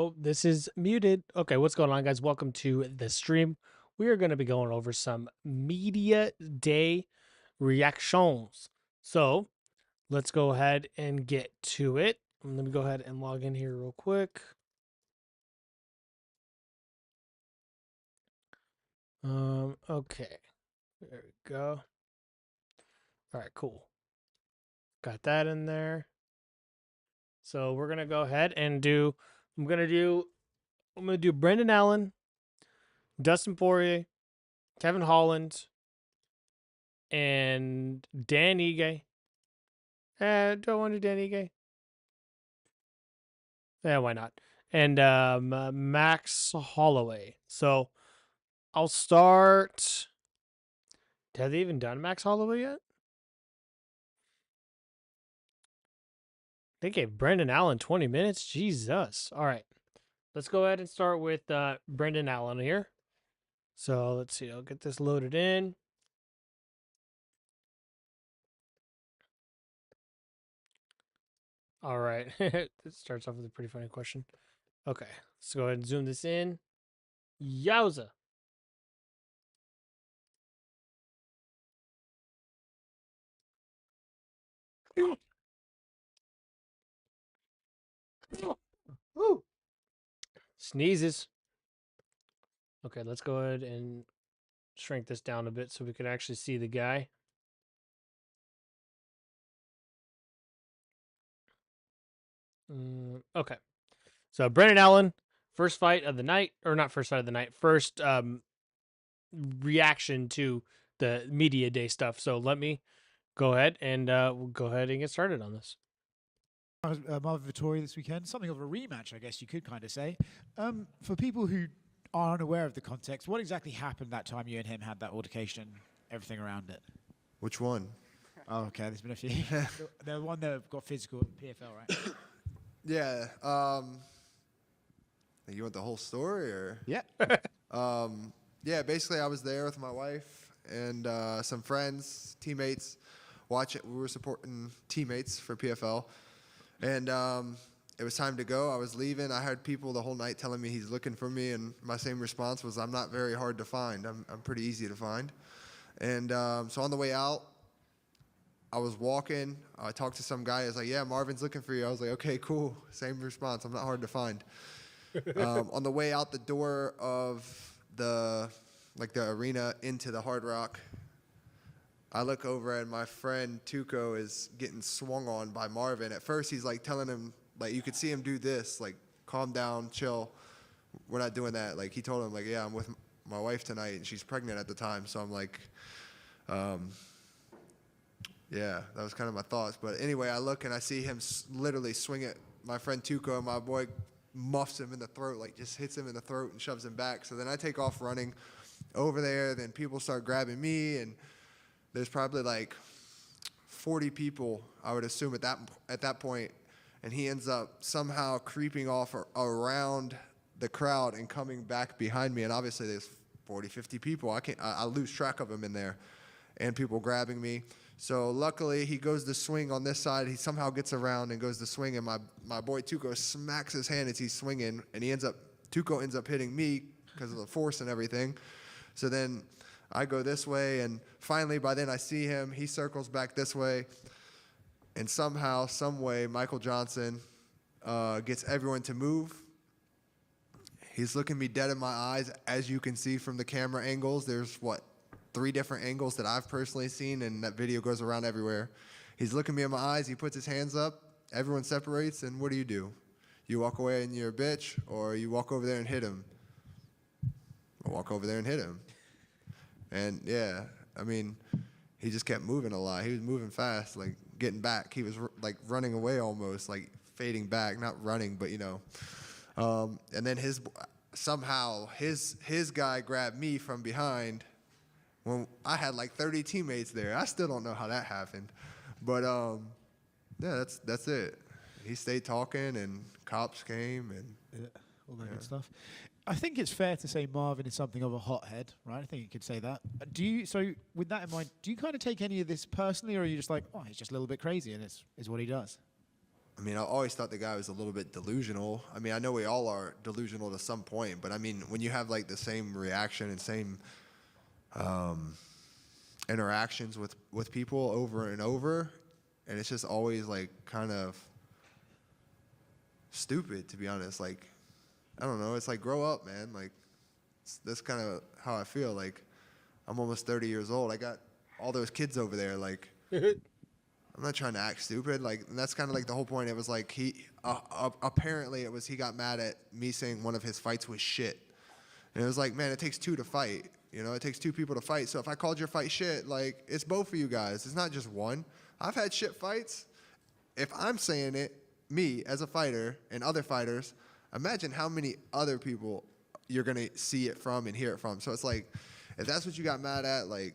Oh, this is muted. Okay, what's going on, guys? Welcome to the stream. We are going to be going over some media day reactions. So let's go ahead and get to it. Let me go ahead and log in here real quick. Okay, there we go. All right, cool. Got that in there. So we're gonna go ahead and do. I'm gonna do Brendan Allen, Dustin Poirier, Kevin Holland, and Dan Ige. Do I want to do Dan Ige? Yeah, why not? And Max Holloway. So I'll start. Have they even done Max Holloway yet? They gave Brendan Allen 20 minutes. Jesus. All right. Let's go ahead and start with Brendan Allen here. So let's see. I'll get this loaded in. All right. It starts off with a pretty funny question. Okay. Let's go ahead and zoom this in. Yowza. Woo. Sneezes. Okay, let's go ahead and shrink this down a bit so we can actually see the guy. Okay. So Brendan Allen, first fight of the night, or not first fight of the night, first reaction to the media day stuff. So let me go ahead and we'll go ahead and get started on this. Marvin Vettori this weekend, something of a rematch, I guess you could kind of say. For people who are unaware of the context, what exactly happened that time you and him had that altercation, everything around it? Which one? Oh, okay, there's been a few. The one that got physical at PFL, right? Yeah. You want the whole story, or? Yeah. Yeah. Basically, I was there with my wife and some friends, teammates. We were supporting teammates for PFL, and it was time to go. I was leaving. I had people the whole night telling me he's looking for me, and my same response was, "I'm not very hard to find. I'm pretty easy to find." And so on the way out, I was walking. I talked to some guy. I was like, "Yeah, Marvin's looking for you." I was like, "Okay, cool." Same response. I'm not hard to find. On the way out the door of the arena into the Hard Rock, I look over and my friend Tuco is getting swung on by Marvin. At first, he's like telling him, like, you could see him do this, like, calm down, chill. We're not doing that. Like, he told him, like, yeah, I'm with my wife tonight, and she's pregnant at the time. So I'm like, yeah, that was kind of my thoughts. But anyway, I look and I see him literally swing at my friend Tuco, and my boy muffs him in the throat, like just hits him in the throat and shoves him back. So then I take off running over there. Then people start grabbing me, and there's probably like 40 people, I would assume, at that point. And he ends up somehow creeping off around the crowd and coming back behind me. And obviously there's 40, 50 people. I lose track of him in there, and people grabbing me. So luckily, he goes to swing on this side. He somehow gets around and goes to swing, and my boy Tuco smacks his hand as he's swinging, and Tuco ends up hitting me because of the force and everything. So then I go this way, and finally, by then I see him. He circles back this way, and somehow, some way, Michael Johnson gets everyone to move. He's looking me dead in my eyes. As you can see from the camera angles, there's 3 different angles that I've personally seen, and that video goes around everywhere. He's looking me in my eyes. He puts his hands up. Everyone separates, and what do? You walk away and you're a bitch, or you walk over there and hit him? I walk over there and hit him. And, yeah, I mean, he just kept moving a lot. He was moving fast, like getting back. He was, like, running away almost, like fading back. Not running, but, you know. And then somehow his guy grabbed me from behind when I had like 30 teammates there. I still don't know how that happened. But, yeah, that's it. He stayed talking, and cops came. And all that good stuff. I think it's fair to say Marvin is something of a hothead, right? I think you could say that. So with that in mind, do you kind of take any of this personally, or are you just like, oh, he's just a little bit crazy and it's what he does? I mean, I always thought the guy was a little bit delusional. I mean, I know we all are delusional to some point, but I mean, when you have like the same reaction and same interactions with people over and over, and it's just always like kind of stupid, to be honest. Like, I don't know. It's like, grow up, man. Like, that's kind of how I feel. Like, I'm almost 30 years old. I got all those kids over there. Like, I'm not trying to act stupid. Like, and that's kind of like the whole point. It was like apparently it was he got mad at me saying one of his fights was shit. And it was like, man, it takes two to fight. You know, it takes two people to fight. So if I called your fight shit, like, it's both of you guys. It's not just one. I've had shit fights. If I'm saying it, me as a fighter and other fighters, imagine how many other people you're going to see it from and hear it from. So it's like, if that's what you got mad at, like,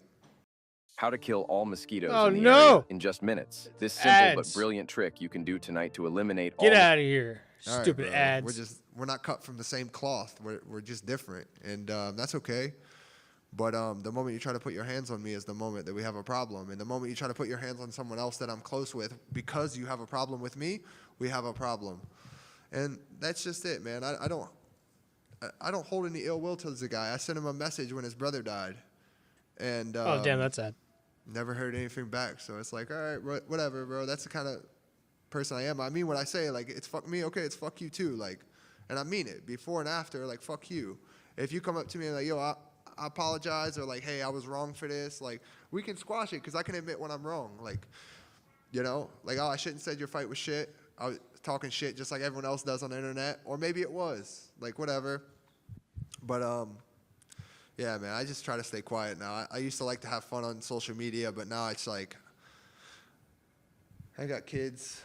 How to kill all mosquitoes Oh, in the no. area in just minutes. This simple but Ads. brilliant trick you can do tonight to eliminate Get all out of here. all right, Stupid bro, ads. we're not cut from the same cloth. We're just different, and that's okay. But the moment you try to put your hands on me is the moment that we have a problem. And the moment you try to put your hands on someone else that I'm close with because you have a problem with me, we have a problem. And that's just it, man. I don't hold any ill will towards the guy. I sent him a message when his brother died, and Oh, damn, that's sad. never heard anything back. So it's like, all right, whatever, bro. That's the kind of person I am. I mean what I say. Like, it's fuck me, okay, it's fuck you too. Like, and I mean it. Before and after, like, fuck you. If you come up to me and like, yo, I apologize, or like, hey, I was wrong for this, like, we can squash it because I can admit when I'm wrong. Like, you know, like, oh, I shouldn't have said your fight was shit. I was talking shit just like everyone else does on the internet, or maybe it was, like, whatever. But yeah, man, I just try to stay quiet now. I used to like to have fun on social media, but now it's like, I got kids.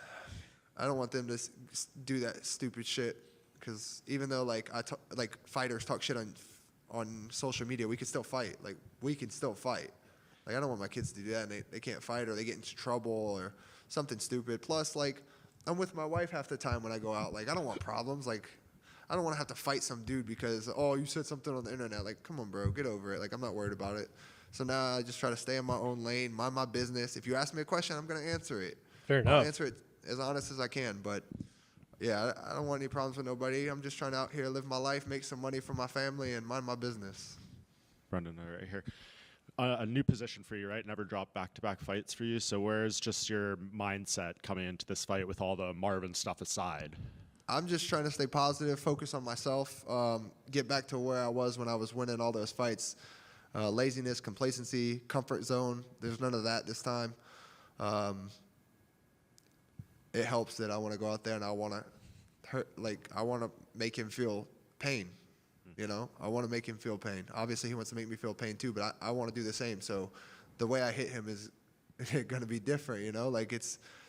I don't want them to do that stupid shit, because even though like like fighters talk shit on social media, we can still fight. Like, we can still fight. Like, I don't want my kids to do that, and they can't fight, or they get into trouble or something stupid. Plus, like, I'm with my wife half the time when I go out. Like, I don't want problems. Like, I don't want to have to fight some dude because, oh, you said something on the internet. Like, come on, bro, get over it. Like, I'm not worried about it. So now I just try to stay in my own lane, mind my business. If you ask me a question, I'm going to answer it. Fair I'll enough. answer it as honest as I can. But, yeah, I don't want any problems with nobody. I'm just trying to out here live my life, make some money for my family, and mind my business. Brendan, right here. A new position for you, right? Never dropped back-to-back fights for you. So where's just your mindset coming into this fight with all the Marvin stuff aside? I'm just trying to stay positive, focus on myself, get back to where I was when I was winning all those fights. Laziness, complacency, comfort zone, there's none of that this time. It helps that I want to go out there and I want to I want to make him feel pain. You know, I want to make him feel pain. Obviously, he wants to make me feel pain too, but I want to do the same. So the way I hit him is going to be different, you know? Like,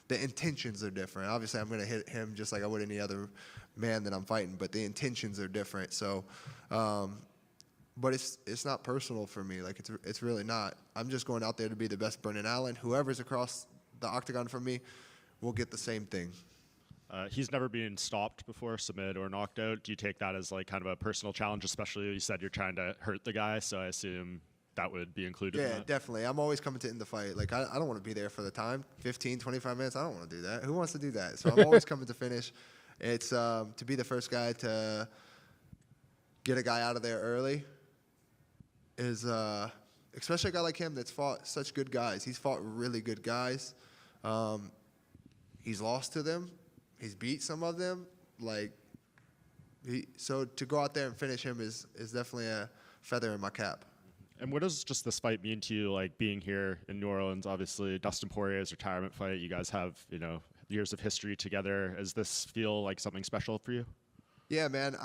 the intentions are different. Obviously, I'm going to hit him just like I would any other man that I'm fighting, but the intentions are different. So, but it's not personal for me. Like, it's really not. I'm just going out there to be the best Brendan Allen. Whoever's across the octagon from me will get the same thing. He's never been stopped before, submitted or knocked out. Do you take that as like kind of a personal challenge, especially you said you're trying to hurt the guy, so I assume that would be included in Yeah, that? definitely. I'm always coming to end the fight. Like, I don't want to be there for the time, 15, 25 minutes. I don't want to do that. Who wants to do that? So I'm always coming to finish. It's to be the first guy to get a guy out of there early is, especially a guy like him that's fought such good guys. He's fought really good guys. He's lost to them. He's beat some of them. Like, so to go out there and finish him is definitely a feather in my cap. And what does just this fight mean to you, like being here in New Orleans? Obviously, Dustin Poirier's retirement fight. You guys have, years of history together. Does this feel like something special for you? Yeah, man.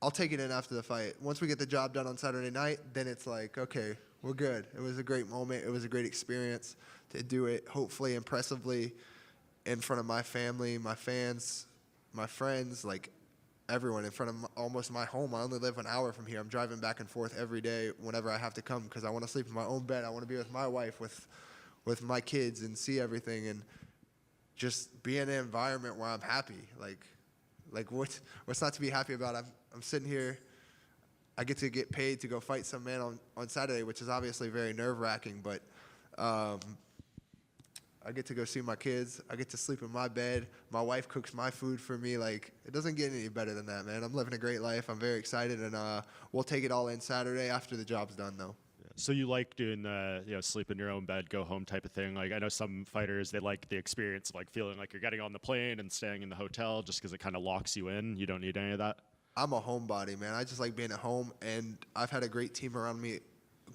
I'll take it in after the fight. Once we get the job done on Saturday night, then it's like, okay, we're good. It was a great moment. It was a great experience to do it, hopefully impressively, in front of my family, my fans, my friends, like everyone, in front of almost my home. I only live an hour from here. I'm driving back and forth every day whenever I have to come because I want to sleep in my own bed. I want to be with my wife, with my kids, and see everything, and just be in an environment where I'm happy. Like what's not to be happy about? I'm sitting here. I get paid to go fight some man on Saturday, which is obviously very nerve-wracking, but I get to go see my kids. I get to sleep in my bed. My wife cooks my food for me. Like, it doesn't get any better than that, man. I'm living a great life. I'm very excited, and we'll take it all in Saturday after the job's done, though. So you like doing the sleep in your own bed, go home type of thing? Like I know some fighters, they like the experience of like feeling like you're getting on the plane and staying in the hotel just because it kind of locks you in. You don't need any of that. I'm a homebody, man. I just like being at home, and I've had a great team around me,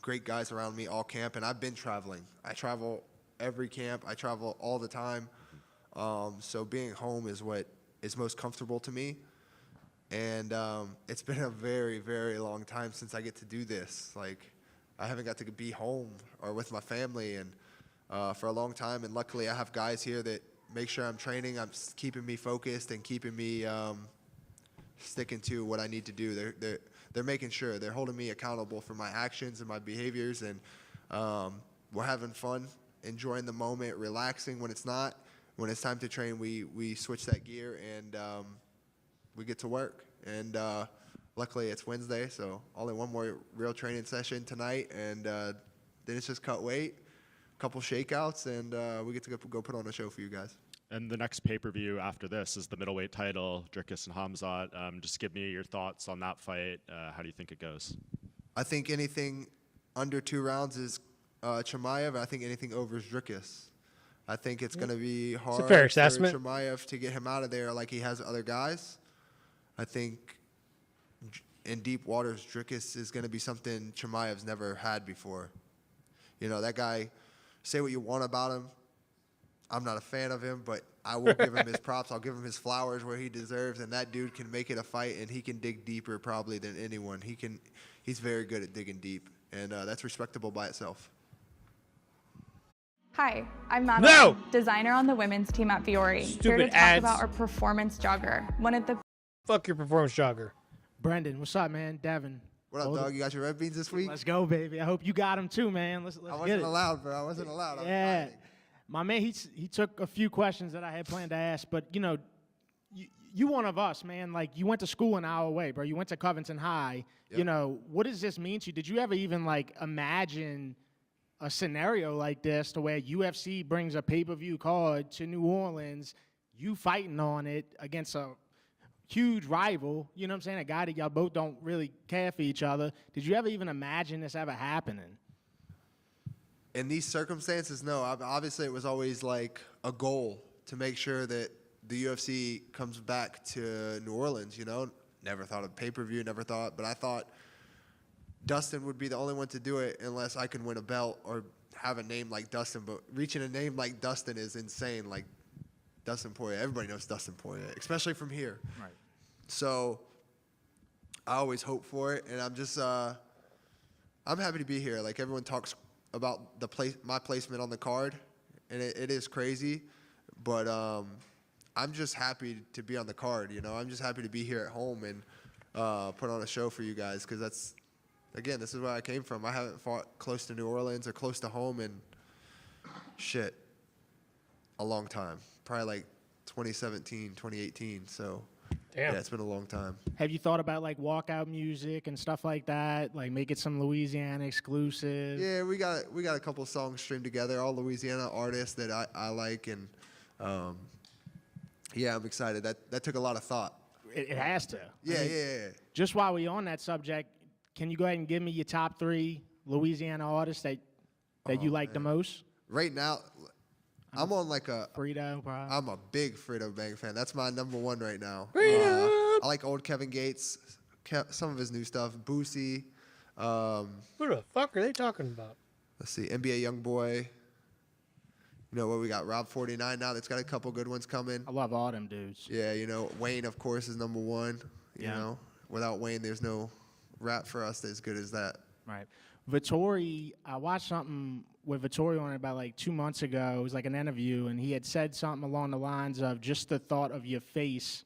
great guys around me all camp, and I've been traveling. I travel every camp. I travel all the time. So being home is what is most comfortable to me. And it's been a very, very long time since I get to do this. Like, I haven't got to be home or with my family and for a long time. And luckily, I have guys here that make sure I'm training. I'm keeping me focused and keeping me sticking to what I need to do. They're making sure. They're holding me accountable for my actions and my behaviors. And we're having fun, enjoying the moment, relaxing when it's not. When it's time to train, we switch that gear and we get to work. And luckily, it's Wednesday, so only one more real training session tonight, and then it's just cut weight, a couple shakeouts, and we get to go put on a show for you guys. And the next pay-per-view after this is the middleweight title, Dricus and Hamzat. Just give me your thoughts on that fight. How do you think it goes? I think anything under 2 rounds is Chimaev. I think anything over is Dricus. I think it's going to be hard a fair for assessment. Chimaev to get him out of there like he has other guys. I think in deep waters, Dricus is going to be something Chimaev's never had before. You know, that guy, say what you want about him. I'm not a fan of him, but I will give him his props. I'll give him his flowers where he deserves, and that dude can make it a fight, and he can dig deeper probably than anyone. He's very good at digging deep, and that's respectable by itself. Hi, I'm Madeline, No! designer on the women's team at Fiore. Here Stupid to talk ads. about our performance jogger, one of the Fuck your performance jogger. Brendan, what's up, man? Devin. What up, Hold dog? it. You got your red beans this week? Let's go, baby. I hope you got them too, man. Let's I get wasn't it. allowed, bro. I wasn't allowed. I was Yeah. fighting. My man, he took a few questions that I had planned to ask, but you know, you one of us, man. Like you went to school an hour away, bro. You went to Covington High. Yep. You know, what does this mean to you? Did you ever even like imagine a scenario like this to where UFC brings a pay-per-view card to New Orleans, you fighting on it against a huge rival, you know what I'm saying, a guy that y'all both don't really care for each other. Did you ever even imagine this ever happening? In these circumstances, no. Obviously, it was always like a goal to make sure that the UFC comes back to New Orleans, you know. Never thought of pay-per-view, never thought, but I thought Dustin would be the only one to do it unless I can win a belt or have a name like Dustin. But reaching a name like Dustin is insane. Like Dustin Poirier, everybody knows Dustin Poirier, especially from here. Right. So I always hope for it, and I'm just I'm happy to be here. Like everyone talks about my placement on the card, and it is crazy, but I'm just happy to be on the card. You know, I'm just happy to be here at home and put on a show for you guys because this is where I came from. I haven't fought close to New Orleans or close to home in a long time, probably like 2017, 2018. So. Damn. Yeah, it's been a long time. Have you thought about like walkout music and stuff like that? Like make it some Louisiana exclusive? Yeah, we got a couple songs streamed together, all Louisiana artists that I like, and yeah, I'm excited. That took a lot of thought. It has to. Yeah, I mean, yeah. Just while we're on that subject, can you go ahead and give me your top 3 Louisiana artists that you like the most? Right now, I'm on like Frito, probably. I'm a big Frito Bang fan. That's my number 1 right now. Frito! I like old Kevin Gates, some of his new stuff, Boosie. Who the fuck are they talking about? Let's see, NBA YoungBoy. You know what we got? Rob 49 now. That's got a couple good ones coming. I love all them dudes. Yeah, you know, Wayne, of course, is number 1. You know, without Wayne, there's no rap for us as good as that. Right. Vittori, I watched something with Vittori on it about like 2 months ago. It was like an interview, and he had said something along the lines of just the thought of your face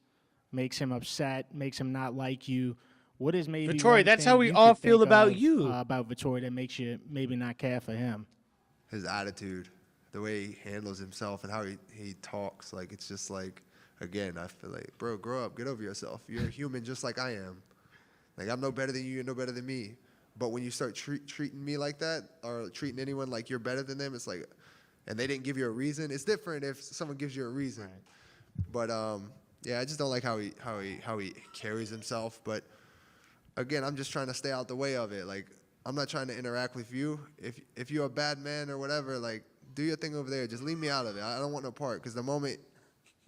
makes him upset, makes him not like you. What is maybe Vittori, one that's thing how we you all could feel think about of, you. About Vittori that makes you maybe not care for him? His attitude, the way he handles himself and how he talks. Like, it's just like, again, I feel like, bro, grow up, get over yourself. You're a human just like I am. Like, I'm no better than you, you're no better than me. But when you start treating me like that or treating anyone like you're better than them, it's like, and they didn't give you a reason. It's different if someone gives you a reason. Right. But yeah, I just don't like how he carries himself. But again, I'm just trying to stay out the way of it. Like, I'm not trying to interact with you. If you're a bad man or whatever, like, do your thing over there. Just leave me out of it. I don't want no part, because the moment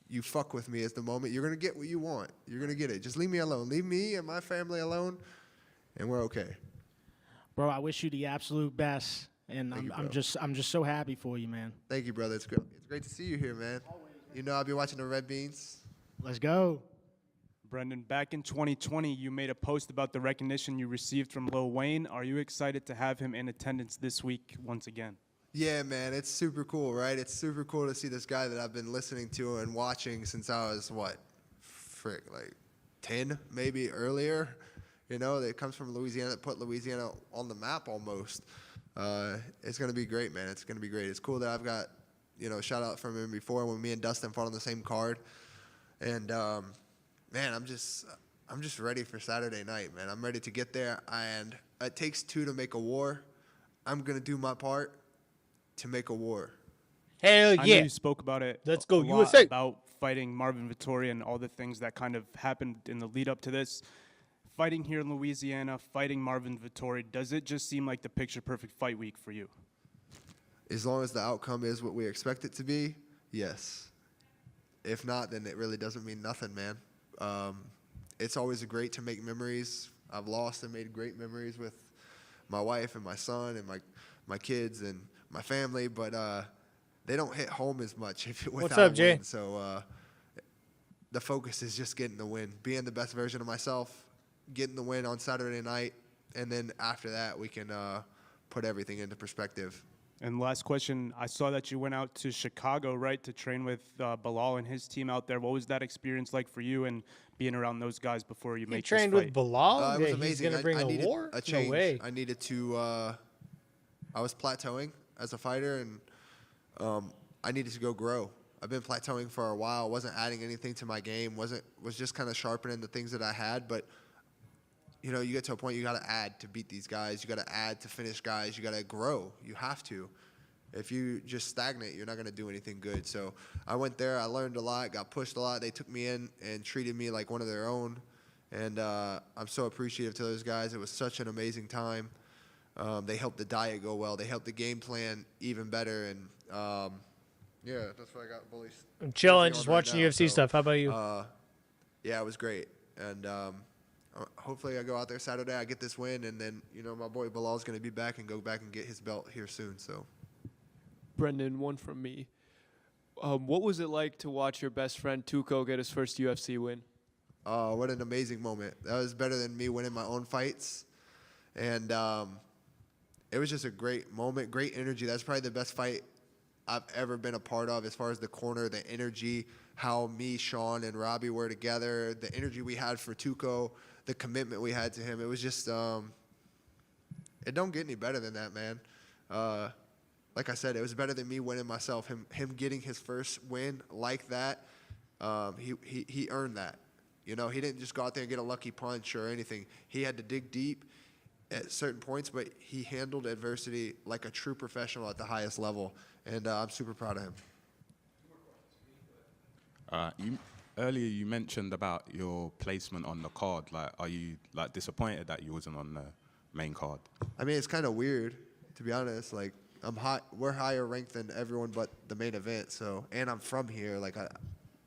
you fuck with me is the moment you're gonna get what you want. You're gonna get it. Just leave me alone. Leave me and my family alone, and we're okay. Bro, I wish you the absolute best, and Thank you, I'm bro. just so happy for you, man. Thank you, brother. It's great to see you here, man. You know, I'll be watching the Red Beans. Let's go. Brendan, back in 2020, you made a post about the recognition you received from Lil Wayne. Are you excited to have him in attendance this week once again? Yeah, man, it's super cool, right? It's super cool to see this guy that I've been listening to and watching since I was, like 10, maybe earlier. You know, that comes from Louisiana, that put Louisiana on the map almost. It's going to be great, man. It's going to be great. It's cool that I've got, you know, shout out from him before when me and Dustin fought on the same card. And, man, I'm just ready for Saturday night, man. I'm ready to get there. And it takes two to make a war. I'm going to do my part to make a war. Hell I know yeah. you spoke about it. Let's go, a lot USA. About fighting Marvin Vettori and all the things that kind of happened in the lead up to this. Fighting here in Louisiana, fighting Marvin Vettori, does it just seem like the picture-perfect fight week for you? As long as the outcome is what we expect it to be, yes. If not, then it really doesn't mean nothing, man. It's always great to make memories. I've lost and made great memories with my wife and my son and my kids and my family, but they don't hit home as much if without What's up, a Jay? win. So the focus is just getting the win, being the best version of myself, getting the win on Saturday night, and then after that we can put everything into perspective. And last question, I saw that you went out to Chicago, right, to train with Bilal and his team out there. What was that experience like for you and being around those guys before you He make trained this with fight? Bilal? It was Yeah, he's amazing. going to bring I a needed war? a change. No way. I needed to. I was plateauing as a fighter, and I needed to go grow. I've been plateauing for a while. Wasn't adding anything to my game. Was just kind of sharpening the things that I had. But you know, you get to a point you got to add to beat these guys. You got to add to finish guys. You got to grow. You have to. If you just stagnate, you're not going to do anything good. So I went there. I learned a lot. Got pushed a lot. They took me in and treated me like one of their own. And I'm so appreciative to those guys. It was such an amazing time. They helped the diet go well. They helped the game plan even better. And, yeah, that's what I got bullies. I'm chilling, on just right watching now. UFC stuff. How about you? Yeah, it was great. And hopefully I go out there Saturday, I get this win, and then, you know, my boy Bilal's going to be back and go back and get his belt here soon. So. Brendan, one from me. What was it like to watch your best friend Tuco get his first UFC win? What an amazing moment. That was better than me winning my own fights. And it was just a great moment, great energy. That's probably the best fight I've ever been a part of as far as the corner, the energy, how me, Sean, and Robbie were together, the energy we had for Tuco, the commitment we had to him. It was just, it don't get any better than that, man. Like I said, it was better than me winning myself. Him getting his first win like that, he earned that. You know, he didn't just go out there and get a lucky punch or anything. He had to dig deep at certain points, but he handled adversity like a true professional at the highest level, and I'm super proud of him. Earlier you mentioned about your placement on the card. Like, are you like disappointed that you wasn't on the main card? I mean, it's kind of weird, to be honest. Like, we're higher ranked than everyone but the main event. So, and I'm from here. Like, I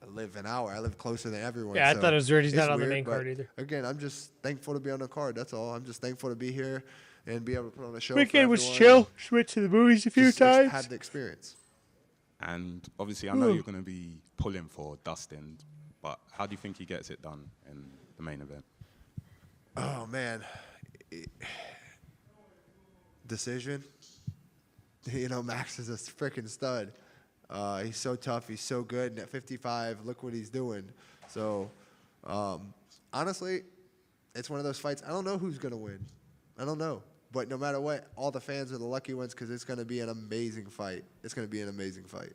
live an hour. I live closer than everyone. Yeah, I so thought it was weird he's it's not on the weird, main card but either. Again, I'm just thankful to be on the card. That's all. I'm just thankful to be here and be able to put on a show. Weekend was for chill. everyone. Went to the movies a few Just times. had the experience. And obviously, I know you're going to be pulling for Dustin, but how do you think he gets it done in the main event? Oh, man. Decision. You know, Max is a freaking stud. He's so tough. He's so good. And at 55, look what he's doing. So, honestly, it's one of those fights. I don't know who's going to win. I don't know. But no matter what, all the fans are the lucky ones because it's going to be an amazing fight. It's going to be an amazing fight.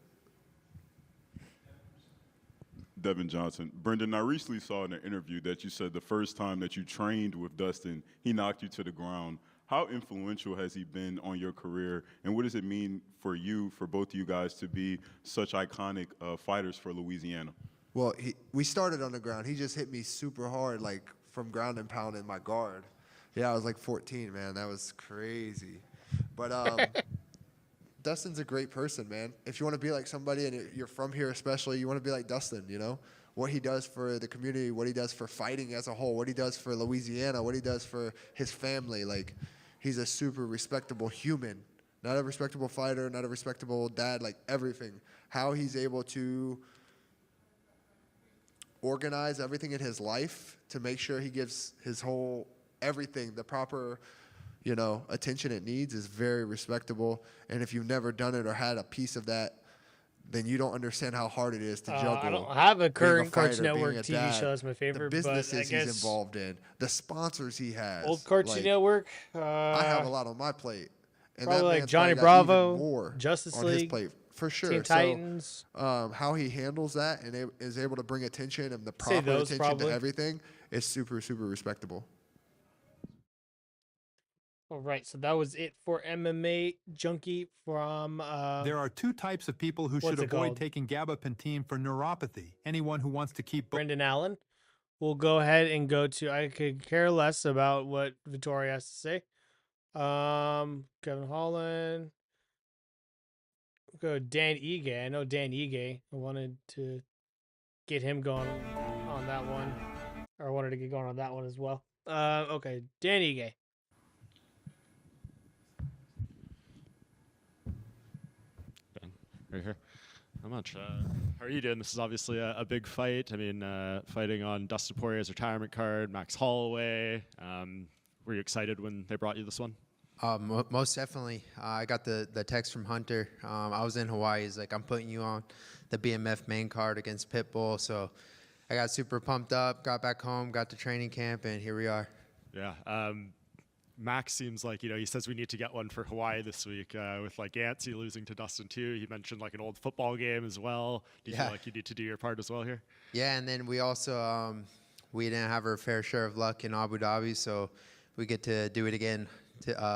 Devin Johnson. Brendan, I recently saw in an interview that you said the first time that you trained with Dustin, he knocked you to the ground. How influential has he been on your career, and what does it mean for you, for both of you guys, to be such iconic fighters for Louisiana? Well, we started on the ground. He just hit me super hard, like from ground and pound in my guard. Yeah, I was like 14, man. That was crazy. But Dustin's a great person, man. If you want to be like somebody and you're from here especially, you want to be like Dustin, you know? What he does for the community, what he does for fighting as a whole, what he does for Louisiana, what he does for his family. Like, he's a super respectable human. Not a respectable fighter, not a respectable dad, like everything. How he's able to organize everything in his life to make sure he gives his whole everything the proper, you know, attention it needs is very respectable. And if you've never done it or had a piece of that, then you don't understand how hard it is to juggle. I don't have a current Cartoon Network being a TV dad, show that's my favorite, the but I businesses guess he's involved in, the sponsors he has. old Cartoon like, Network. I have a lot on my plate. And Probably that like man's Johnny probably got even Bravo, more Justice on his League, plate for sure. Teen Titans. So, how he handles that and is able to bring attention and the Say proper those attention probably. to everything is super, super respectable. All right, so that was it for MMA Junkie from. There are two types of people who what's should it avoid called? taking gabapentin for neuropathy. Anyone who wants to keep. Brendan Allen. We'll go ahead and go to. I could care less about what Vittori has to say. Kevin Holland. We'll go Dan Ige. I know Dan Ige. I wanted to get him going on that one, or I wanted to get going on that one as well. Okay, Dan Ige. Right here. How much? How are you doing? This is obviously a big fight. I mean, fighting on Dustin Poirier's retirement card, Max Holloway. Were you excited when they brought you this one? Most definitely. I got the text from Hunter. I was in Hawaii. He's like, I'm putting you on the BMF main card against Pitbull. So I got super pumped up, got back home, got to training camp, and here we are. Yeah. Max seems like, he says we need to get one for Hawaii this week with like Yancey losing to Dustin too. He mentioned like an old football game as well. Do you feel like you need to do your part as well here? Yeah, and then we also, we didn't have our fair share of luck in Abu Dhabi, so we get to do it again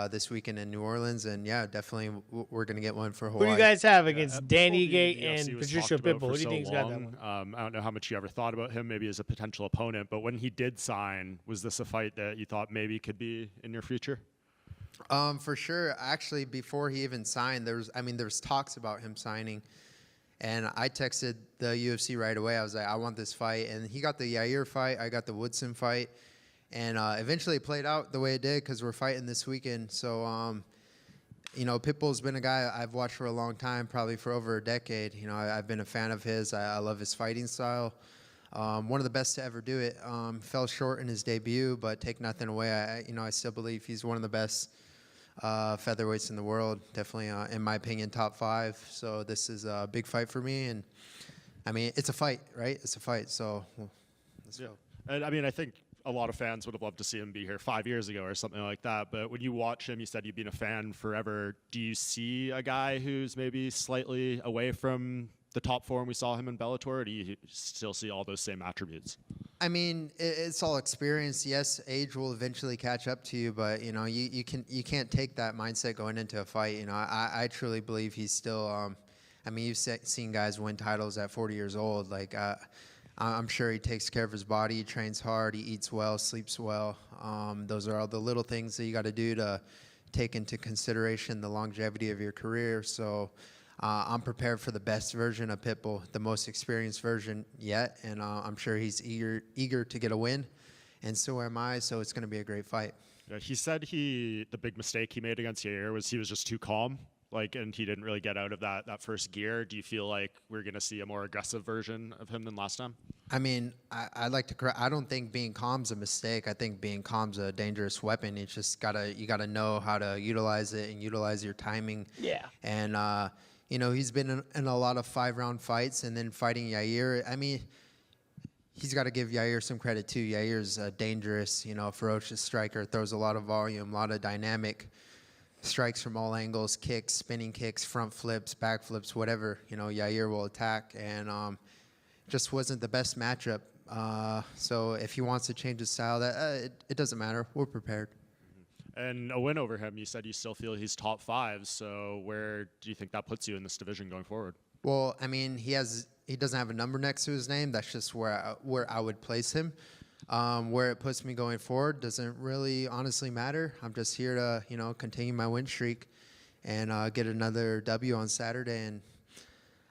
this weekend in New Orleans. And yeah, definitely we're going to get one for Hawaii. Who do you guys have against Danny Gate The UFC and was Patricia talked about Pitbull? for Who do you so think's got that long. one? I don't know how much you ever thought about him maybe as a potential opponent, but when he did sign, was this a fight that you thought maybe could be in your future? For sure. Actually, before he even signed, there was talks about him signing, and I texted the UFC right away. I was like, I want this fight, and he got the Yair fight. I got the Woodson fight, and eventually it played out the way it did because we're fighting this weekend. So, Pitbull's been a guy I've watched for a long time, probably for over a decade. I've been a fan of his. I love his fighting style. One of the best to ever do it. Fell short in his debut, but take nothing away. I still believe he's one of the best featherweights in the world. Definitely, in my opinion, top 5. So this is a big fight for me, and I mean, it's a fight, right? It's a fight. So let's go. And I mean, I think a lot of fans would have loved to see him be here 5 years ago or something like that. But when you watch him, you said you've been a fan forever. Do you see a guy who's maybe slightly away from the top form we saw him in Bellator, or do you still see all those same attributes? I mean, it's all experience. Yes, age will eventually catch up to you, but you can't take that mindset going into a fight. I truly believe he's still. You've seen guys win titles at 40 years old. Like, I'm sure he takes care of his body. He trains hard. He eats well, sleeps well. Those are all the little things that you got to do to take into consideration the longevity of your career. So. I'm prepared for the best version of Pitbull, the most experienced version yet, and I'm sure he's eager to get a win, and so am I. So it's going to be a great fight. Yeah, he said the big mistake he made against Yair was he was just too calm, and he didn't really get out of that first gear. Do you feel like we're going to see a more aggressive version of him than last time? I mean, I'd like to correct. I don't think being calm's a mistake. I think being calm's a dangerous weapon. It's just you gotta know how to utilize it and utilize your timing. Yeah. And he's been in a lot of 5-round fights, and then fighting Yair. I mean, he's got to give Yair some credit too. Yair's a dangerous, ferocious striker. Throws a lot of volume, a lot of dynamic strikes from all angles, kicks, spinning kicks, front flips, back flips, whatever. Yair will attack, and just wasn't the best matchup. So if he wants to change his style, it doesn't matter. We're prepared. And a win over him, you said you still feel he's top 5. So where do you think that puts you in this division going forward? Well, I mean, he doesn't have a number next to his name. That's just where I would place him. Where it puts me going forward doesn't really honestly matter. I'm just here to continue my win streak and get another W on Saturday. And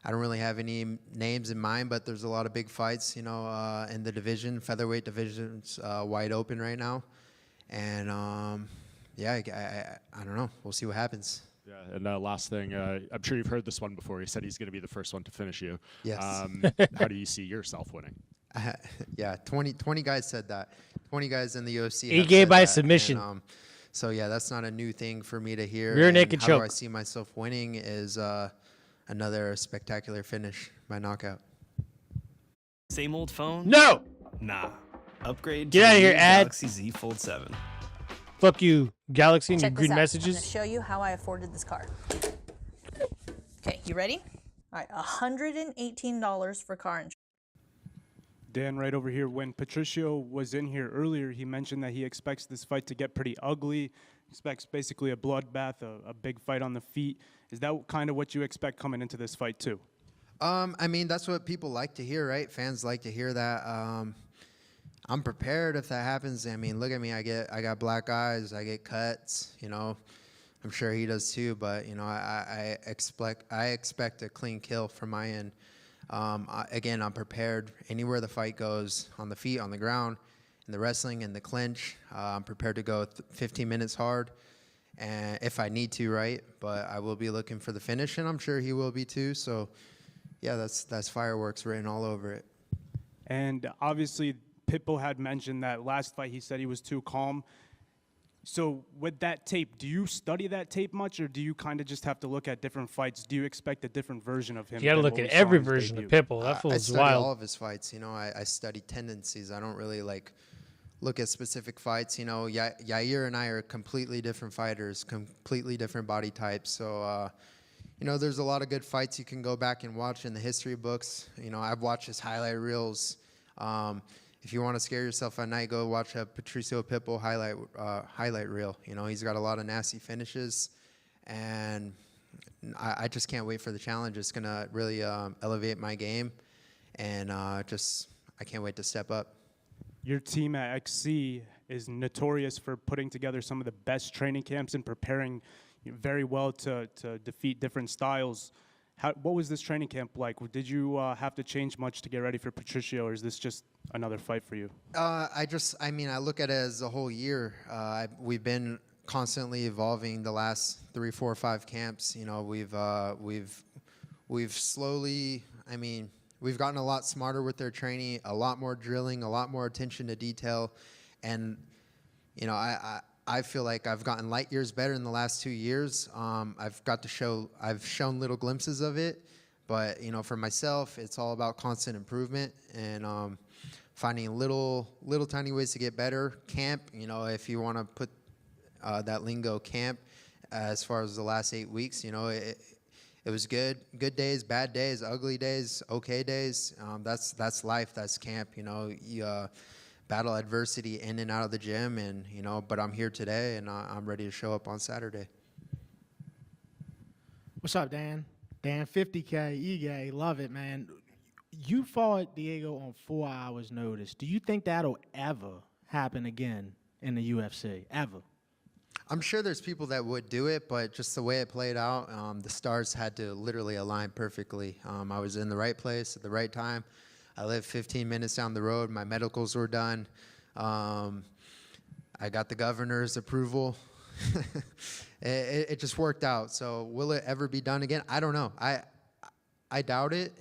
I don't really have any names in mind, but there's a lot of big fights, in the division. Featherweight division's wide open right now. And I don't know. We'll see what happens. Yeah, and last thing, I'm sure you've heard this one before. He said he's going to be the first one to finish you. Yes. How do you see yourself winning? Yeah, 20 guys said that. 20 guys in the UFC. He gave by submission. And, so, yeah, that's not a new thing for me to hear. Rear naked how choke. do I see myself winning is another spectacular finish by knockout. Same old phone? No! Nah. Upgrade Get to out of the here, new ad. Galaxy Z Fold 7. Fuck you, Galaxy, and your Check green this out. messages. I'm going to show you how I afforded this car. Okay, you ready? All right, $118 for car insurance. Dan, right over here, when Patricio was in here earlier, he mentioned that he expects this fight to get pretty ugly, expects basically a bloodbath, a big fight on the feet. Is that kind of what you expect coming into this fight too? I mean, that's what people like to hear, right? Fans like to hear that. I'm prepared if that happens. I mean, look at me. I got black eyes. I get cuts. I'm sure he does too. But I expect a clean kill from my end. Again, I'm prepared. Anywhere the fight goes, on the feet, on the ground, in the wrestling, in the clinch, I'm prepared to go 15 minutes hard, and if I need to, right? But I will be looking for the finish, and I'm sure he will be too. So, yeah, that's fireworks written all over it. And obviously, Pitbull had mentioned that last fight he said he was too calm. So with that tape, do you study that tape much, or do you kind of just have to look at different fights? Do you expect a different version of him? You got to look at every version of Pitbull. That I fool's study wild. all of his fights. I study tendencies. I don't really look at specific fights. Yair and I are completely different fighters, completely different body types. So, there's a lot of good fights you can go back and watch in the history books. I've watched his highlight reels. If you want to scare yourself at night, go watch a Patricio Pitbull highlight reel. He's got a lot of nasty finishes, and I just can't wait for the challenge. It's going to really elevate my game, and I can't wait to step up. Your team at XC is notorious for putting together some of the best training camps and preparing very well to defeat different styles. What was this training camp like? Did you have to change much to get ready for Patricio, or is this just another fight for you? I look at it as a whole year. We've been constantly evolving the last 3, 4, 5 camps. We've slowly, we've gotten a lot smarter with their training, a lot more drilling, a lot more attention to detail. And, I feel like I've gotten light years better in the last 2 years. I've shown little glimpses of it, but for myself, it's all about constant improvement and finding little tiny ways to get better. Camp, if you want to put that lingo, camp, as far as the last 8 weeks, it was good days, bad days, ugly days, okay days. That's life. That's camp. You battle adversity in and out of the gym, and but I'm here today, and I'm ready to show up on Saturday. What's up, Dan? Dan, 50K, Ige, love it, man. You fought Diego on 4 hours' notice. Do you think that'll ever happen again in the UFC? Ever? I'm sure there's people that would do it, but just the way it played out, the stars had to literally align perfectly. I was in the right place at the right time. I lived 15 minutes down the road. My medicals were done. I got the governor's approval. It just worked out. So will it ever be done again? I don't know. I doubt it.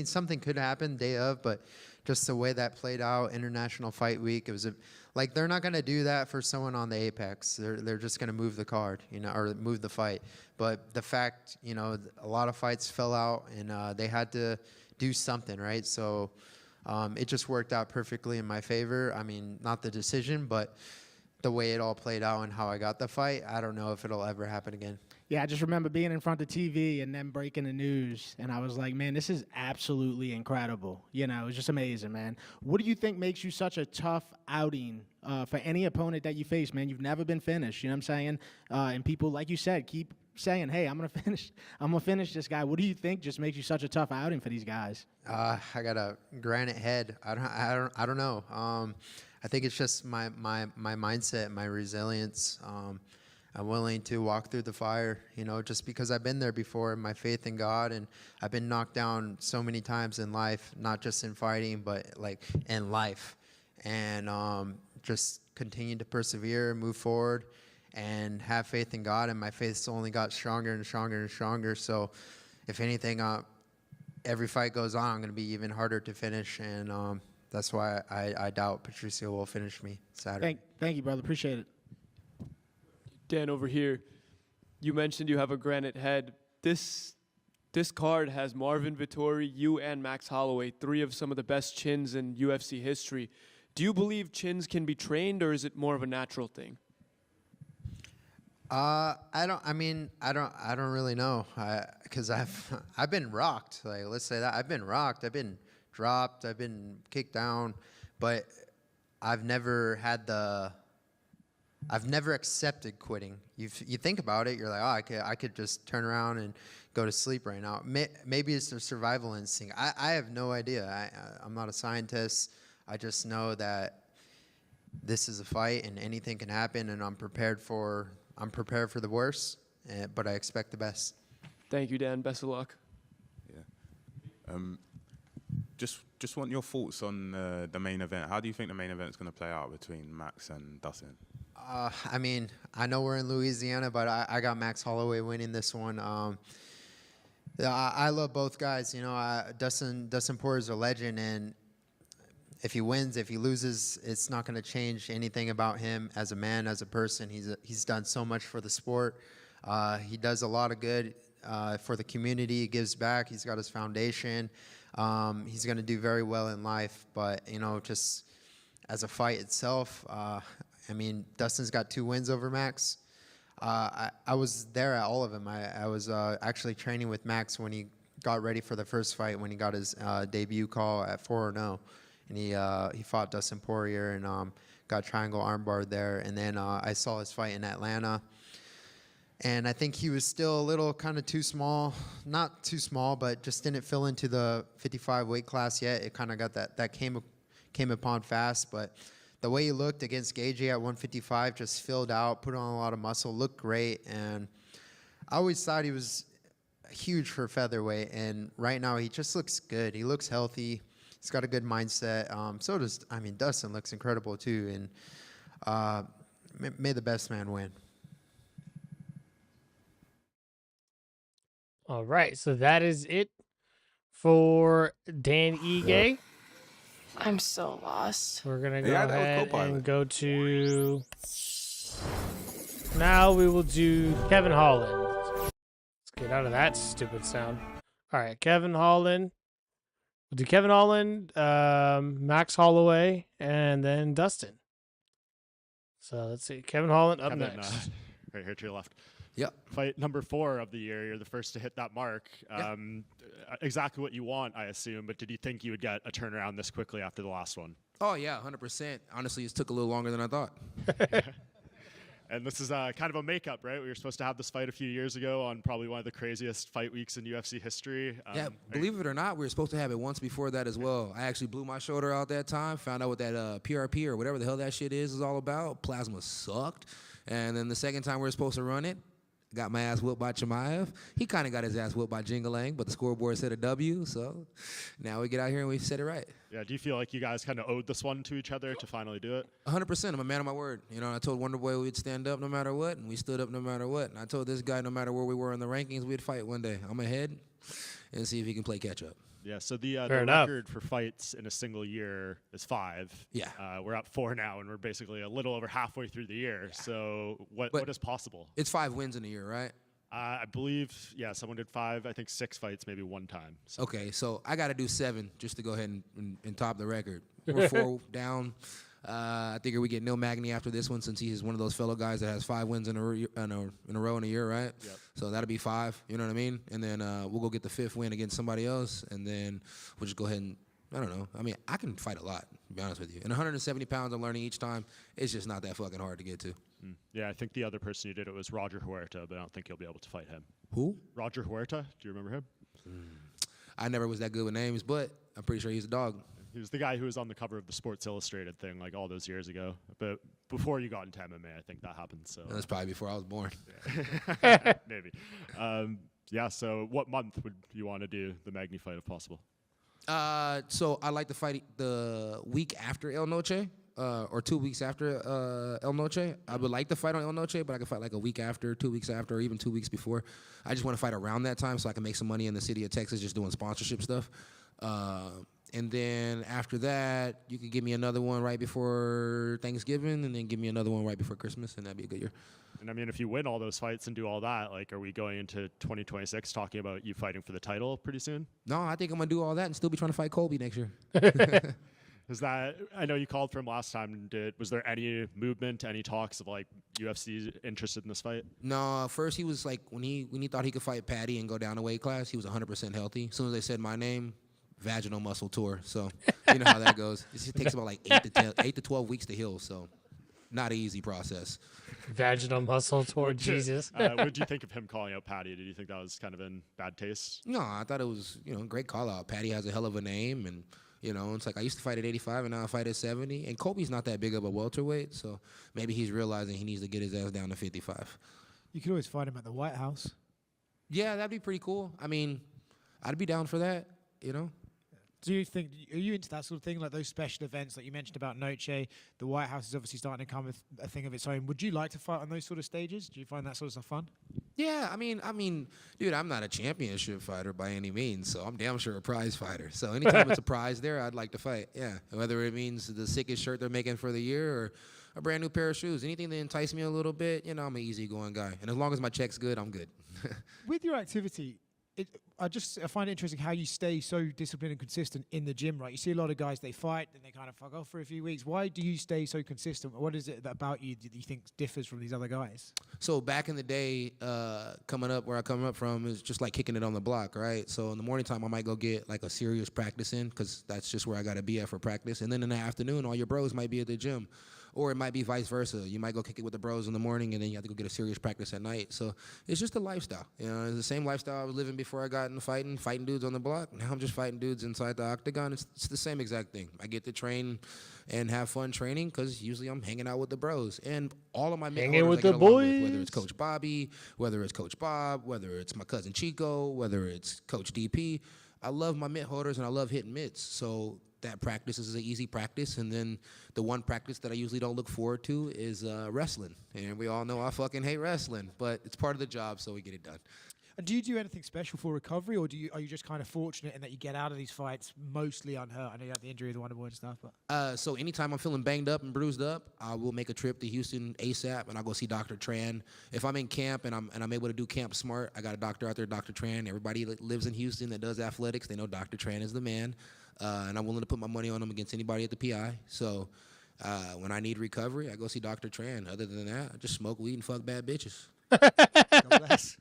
Something could happen day of, but just the way that played out, International Fight Week, it was they're not going to do that for someone on the Apex. They're just going to move the card, or move the fight. But the fact, a lot of fights fell out, and they had to do something, right? So it just worked out perfectly in my favor. Not the decision, but the way it all played out and how I got the fight. I don't know if it'll ever happen again. Yeah, I just remember being in front of the TV and then breaking the news, and I was like, man, this is absolutely incredible. You know, it was just amazing, man. What do you think makes you such a tough outing for any opponent that you face, man? You've never been finished, you know what I'm saying? And people, like you said, keep saying, hey, I'm gonna finish this guy. What do you think just makes you such a tough outing for these guys? I got a granite head. I don't know. I think it's just my mindset, my resilience. I'm willing to walk through the fire, you know, just because I've been there before, my faith in God, and I've been knocked down so many times in life, not just in fighting, but like in life. And just continue to persevere, move forward, and have faith in God. And my faith's only got stronger and stronger and stronger. So if anything, every fight goes on, I'm going to be even harder to finish. And that's why I doubt Patricio will finish me Saturday. Thank you, brother. Appreciate it. Dan, over here, you mentioned you have a granite head. This card has Marvin Vettori, you, and Max Holloway, 3 of some of the best chins in UFC history. Do you believe chins can be trained, or is it more of a natural thing? I don't really know, because I've been rocked. Like, let's say that I've been rocked. I've been dropped. I've been kicked down, but I've never accepted quitting. You think about it, you're like, oh, I could just turn around and go to sleep right now. Maybe it's a survival instinct. I have no idea. I'm not a scientist. I just know that this is a fight and anything can happen, and I'm prepared for the worst, but I expect the best. Thank you, Dan. Best of luck. Yeah. Just want your thoughts on the main event. How do you think the main event is going to play out between Max and Dustin? I mean, I know we're in Louisiana, but I got Max Holloway winning this one. I love both guys. You know, Dustin Poirier is a legend, and if he wins, if he loses, it's not going to change anything about him as a man, as a person. He's done so much for the sport. He does a lot of good for the community. He gives back. He's got his foundation. He's going to do very well in life. But, you know, just as a fight itself, I mean, Dustin's got 2 wins over Max. I was there at all of them. I was actually training with Max when he got ready for the first fight, when he got his debut call at 4-0. And he fought Dustin Poirier and got triangle armbar there. And then I saw his fight in Atlanta. And I think he was still a little kind of too small. Not too small, but just didn't fill into the 55 weight class yet. It kind of got that came upon fast. But the way he looked against Gagey at 155, just filled out, put on a lot of muscle, looked great. And I always thought he was huge for featherweight. And right now he just looks good. He looks healthy. He's got a good mindset. So does, Dustin looks incredible too. And may the best man win. All right, so that is it for Dan Ige. I'm so lost. We're going to go ahead and go to... Now we will do Kevin Holland. Let's get out of that stupid sound. All right, Kevin Holland. We'll do Kevin Holland, Max Holloway, and then Dustin. So let's see. Kevin Holland up next. Right here to your left. Yep. Fight number 4 of the year. You're the first to hit that mark. Yep. Exactly what you want, I assume. But did you think you would get a turnaround this quickly after the last one? Oh, yeah, 100%. Honestly, it took a little longer than I thought. And this is kind of a makeup, right? We were supposed to have this fight a few years ago on probably one of the craziest fight weeks in UFC history. Yeah, believe it or not, we were supposed to have it once before that as well. I actually blew my shoulder out that time, found out what that PRP or whatever the hell that shit is all about. Plasma sucked. And then the second time we were supposed to run it, got my ass whooped by Chimaev. He kind of got his ass whooped by Jingalang, but the scoreboard said a W, so now we get out here and we said it right. Yeah, do you feel like you guys kind of owed this one to each other to finally do it? 100%. I'm a man of my word. You know, I told Wonderboy we'd stand up no matter what, and we stood up no matter what. And I told this guy no matter where we were in the rankings, we'd fight one day. I'm ahead and see if he can play catch up. Yeah, so the record for fights in a single year is 5. Yeah. We're at 4 now, and we're basically a little over halfway through the year. Yeah. So what is possible? It's 5 wins in a year, right? I believe, yeah, someone did 5, I think 6 fights, maybe 1 time. So. Okay, so I got to do 7 just to go ahead and top the record. We're 4 down. I figure we get Neil Magny after this one since he's one of those fellow guys that has 5 wins in a row in a year, right? Yep. So that'll be 5, you know what I mean? And then we'll go get the 5th win against somebody else, and then we'll just go ahead and, I don't know. I mean, I can fight a lot, to be honest with you. And 170 pounds I'm learning each time, it's just not that fucking hard to get to. Yeah, I think the other person who did it was Roger Huerta, but I don't think you'll be able to fight him. Who? Roger Huerta. Do you remember him? I never was that good with names, but I'm pretty sure he's a dog. He was the guy who was on the cover of the Sports Illustrated thing like all those years ago. But before you got into MMA, I think that happened. So That's probably before I was born. Yeah. Maybe. Yeah, so what month would you want to do the Magny fight if possible? So I like to fight the week after El Noche, or 2 weeks after El Noche. I would like to fight on El Noche, but I can fight like a week after, 2 weeks after, or even 2 weeks before. I just want to fight around that time so I can make some money in the city of Texas just doing sponsorship stuff. And then after that, you could give me another one right before Thanksgiving, and then give me another one right before Christmas, and that'd be a good year. And I mean, if you win all those fights and do all that, like, are we going into 2026 talking about you fighting for the title pretty soon? No, I think I'm going to do all that and still be trying to fight Colby next year. Is that, I know you called for him last time. Was there any movement, any talks of like UFC interested in this fight? No, first he was like, when he thought he could fight Patty and go down a weight class, he was 100% healthy. As soon as they said my name, vaginal muscle tour. So you know how that goes. It takes about like 8 to 12 weeks to heal. So not an easy process. Vaginal muscle tour, Jesus. What did you think of him calling out Patty? Did you think that was kind of in bad taste? No, I thought it was, a great call out. Patty has a hell of a name, and it's like I used to fight at 85 and now I fight at 70. And Colby's not that big of a welterweight, so maybe he's realizing he needs to get his ass down to 55. You could always fight him at the White House. Yeah, that'd be pretty cool. I mean, I'd be down for that, Do you think, are you into that sort of thing, like those special events like you mentioned about Noche? The White House is obviously starting to come with a thing of its own. Would you like to fight on those sort of stages? Do you find that sort of stuff fun? Yeah, I mean, dude, I'm not a championship fighter by any means, so I'm damn sure a prize fighter. So anytime it's a prize there, I'd like to fight. Yeah, whether it means the sickest shirt they're making for the year or a brand new pair of shoes, anything that entice me a little bit, I'm an easygoing guy. And as long as my check's good, I'm good. With your activity, I find it interesting how you stay so disciplined and consistent in the gym, right? You see a lot of guys, they fight and they kind of fuck off for a few weeks. Why do you stay so consistent? What is it about you that you think differs from these other guys? So back in the day, coming up where I come up from is just like kicking it on the block, right? So in the morning time, I might go get like a serious practice in because that's just where I got to be at for practice. And then in the afternoon, all your bros might be at the gym. Or it might be vice versa. You might go kick it with the bros in the morning, and then you have to go get a serious practice at night. So it's just a lifestyle. It's the same lifestyle I was living before I got into fighting dudes on the block. Now I'm just fighting dudes inside the octagon. It's the same exact thing. I get to train and have fun training because usually I'm hanging out with the bros. And all of my hanging with I get the along boys. with, whether it's Coach Bobby, whether it's Coach Bob, whether it's my cousin Chico, whether it's Coach DP. I love my mitt holders and I love hitting mitts. So that practice is an easy practice, and then the one practice that I usually don't look forward to is wrestling. And we all know I fucking hate wrestling, but it's part of the job, so we get it done. And do you do anything special for recovery, or are you just kind of fortunate in that you get out of these fights mostly unhurt? I know you had the injury of the Wonder Boy and stuff, but So anytime I'm feeling banged up and bruised up, I will make a trip to Houston ASAP, and I'll go see Dr. Tran. If I'm in camp and I'm able to do camp smart, I got a doctor out there, Dr. Tran. Everybody that lives in Houston that does athletics, they know Dr. Tran is the man. And I'm willing to put my money on him against anybody at the PI. So when I need recovery, I go see Dr. Tran. Other than that, I just smoke weed and fuck bad bitches. God bless.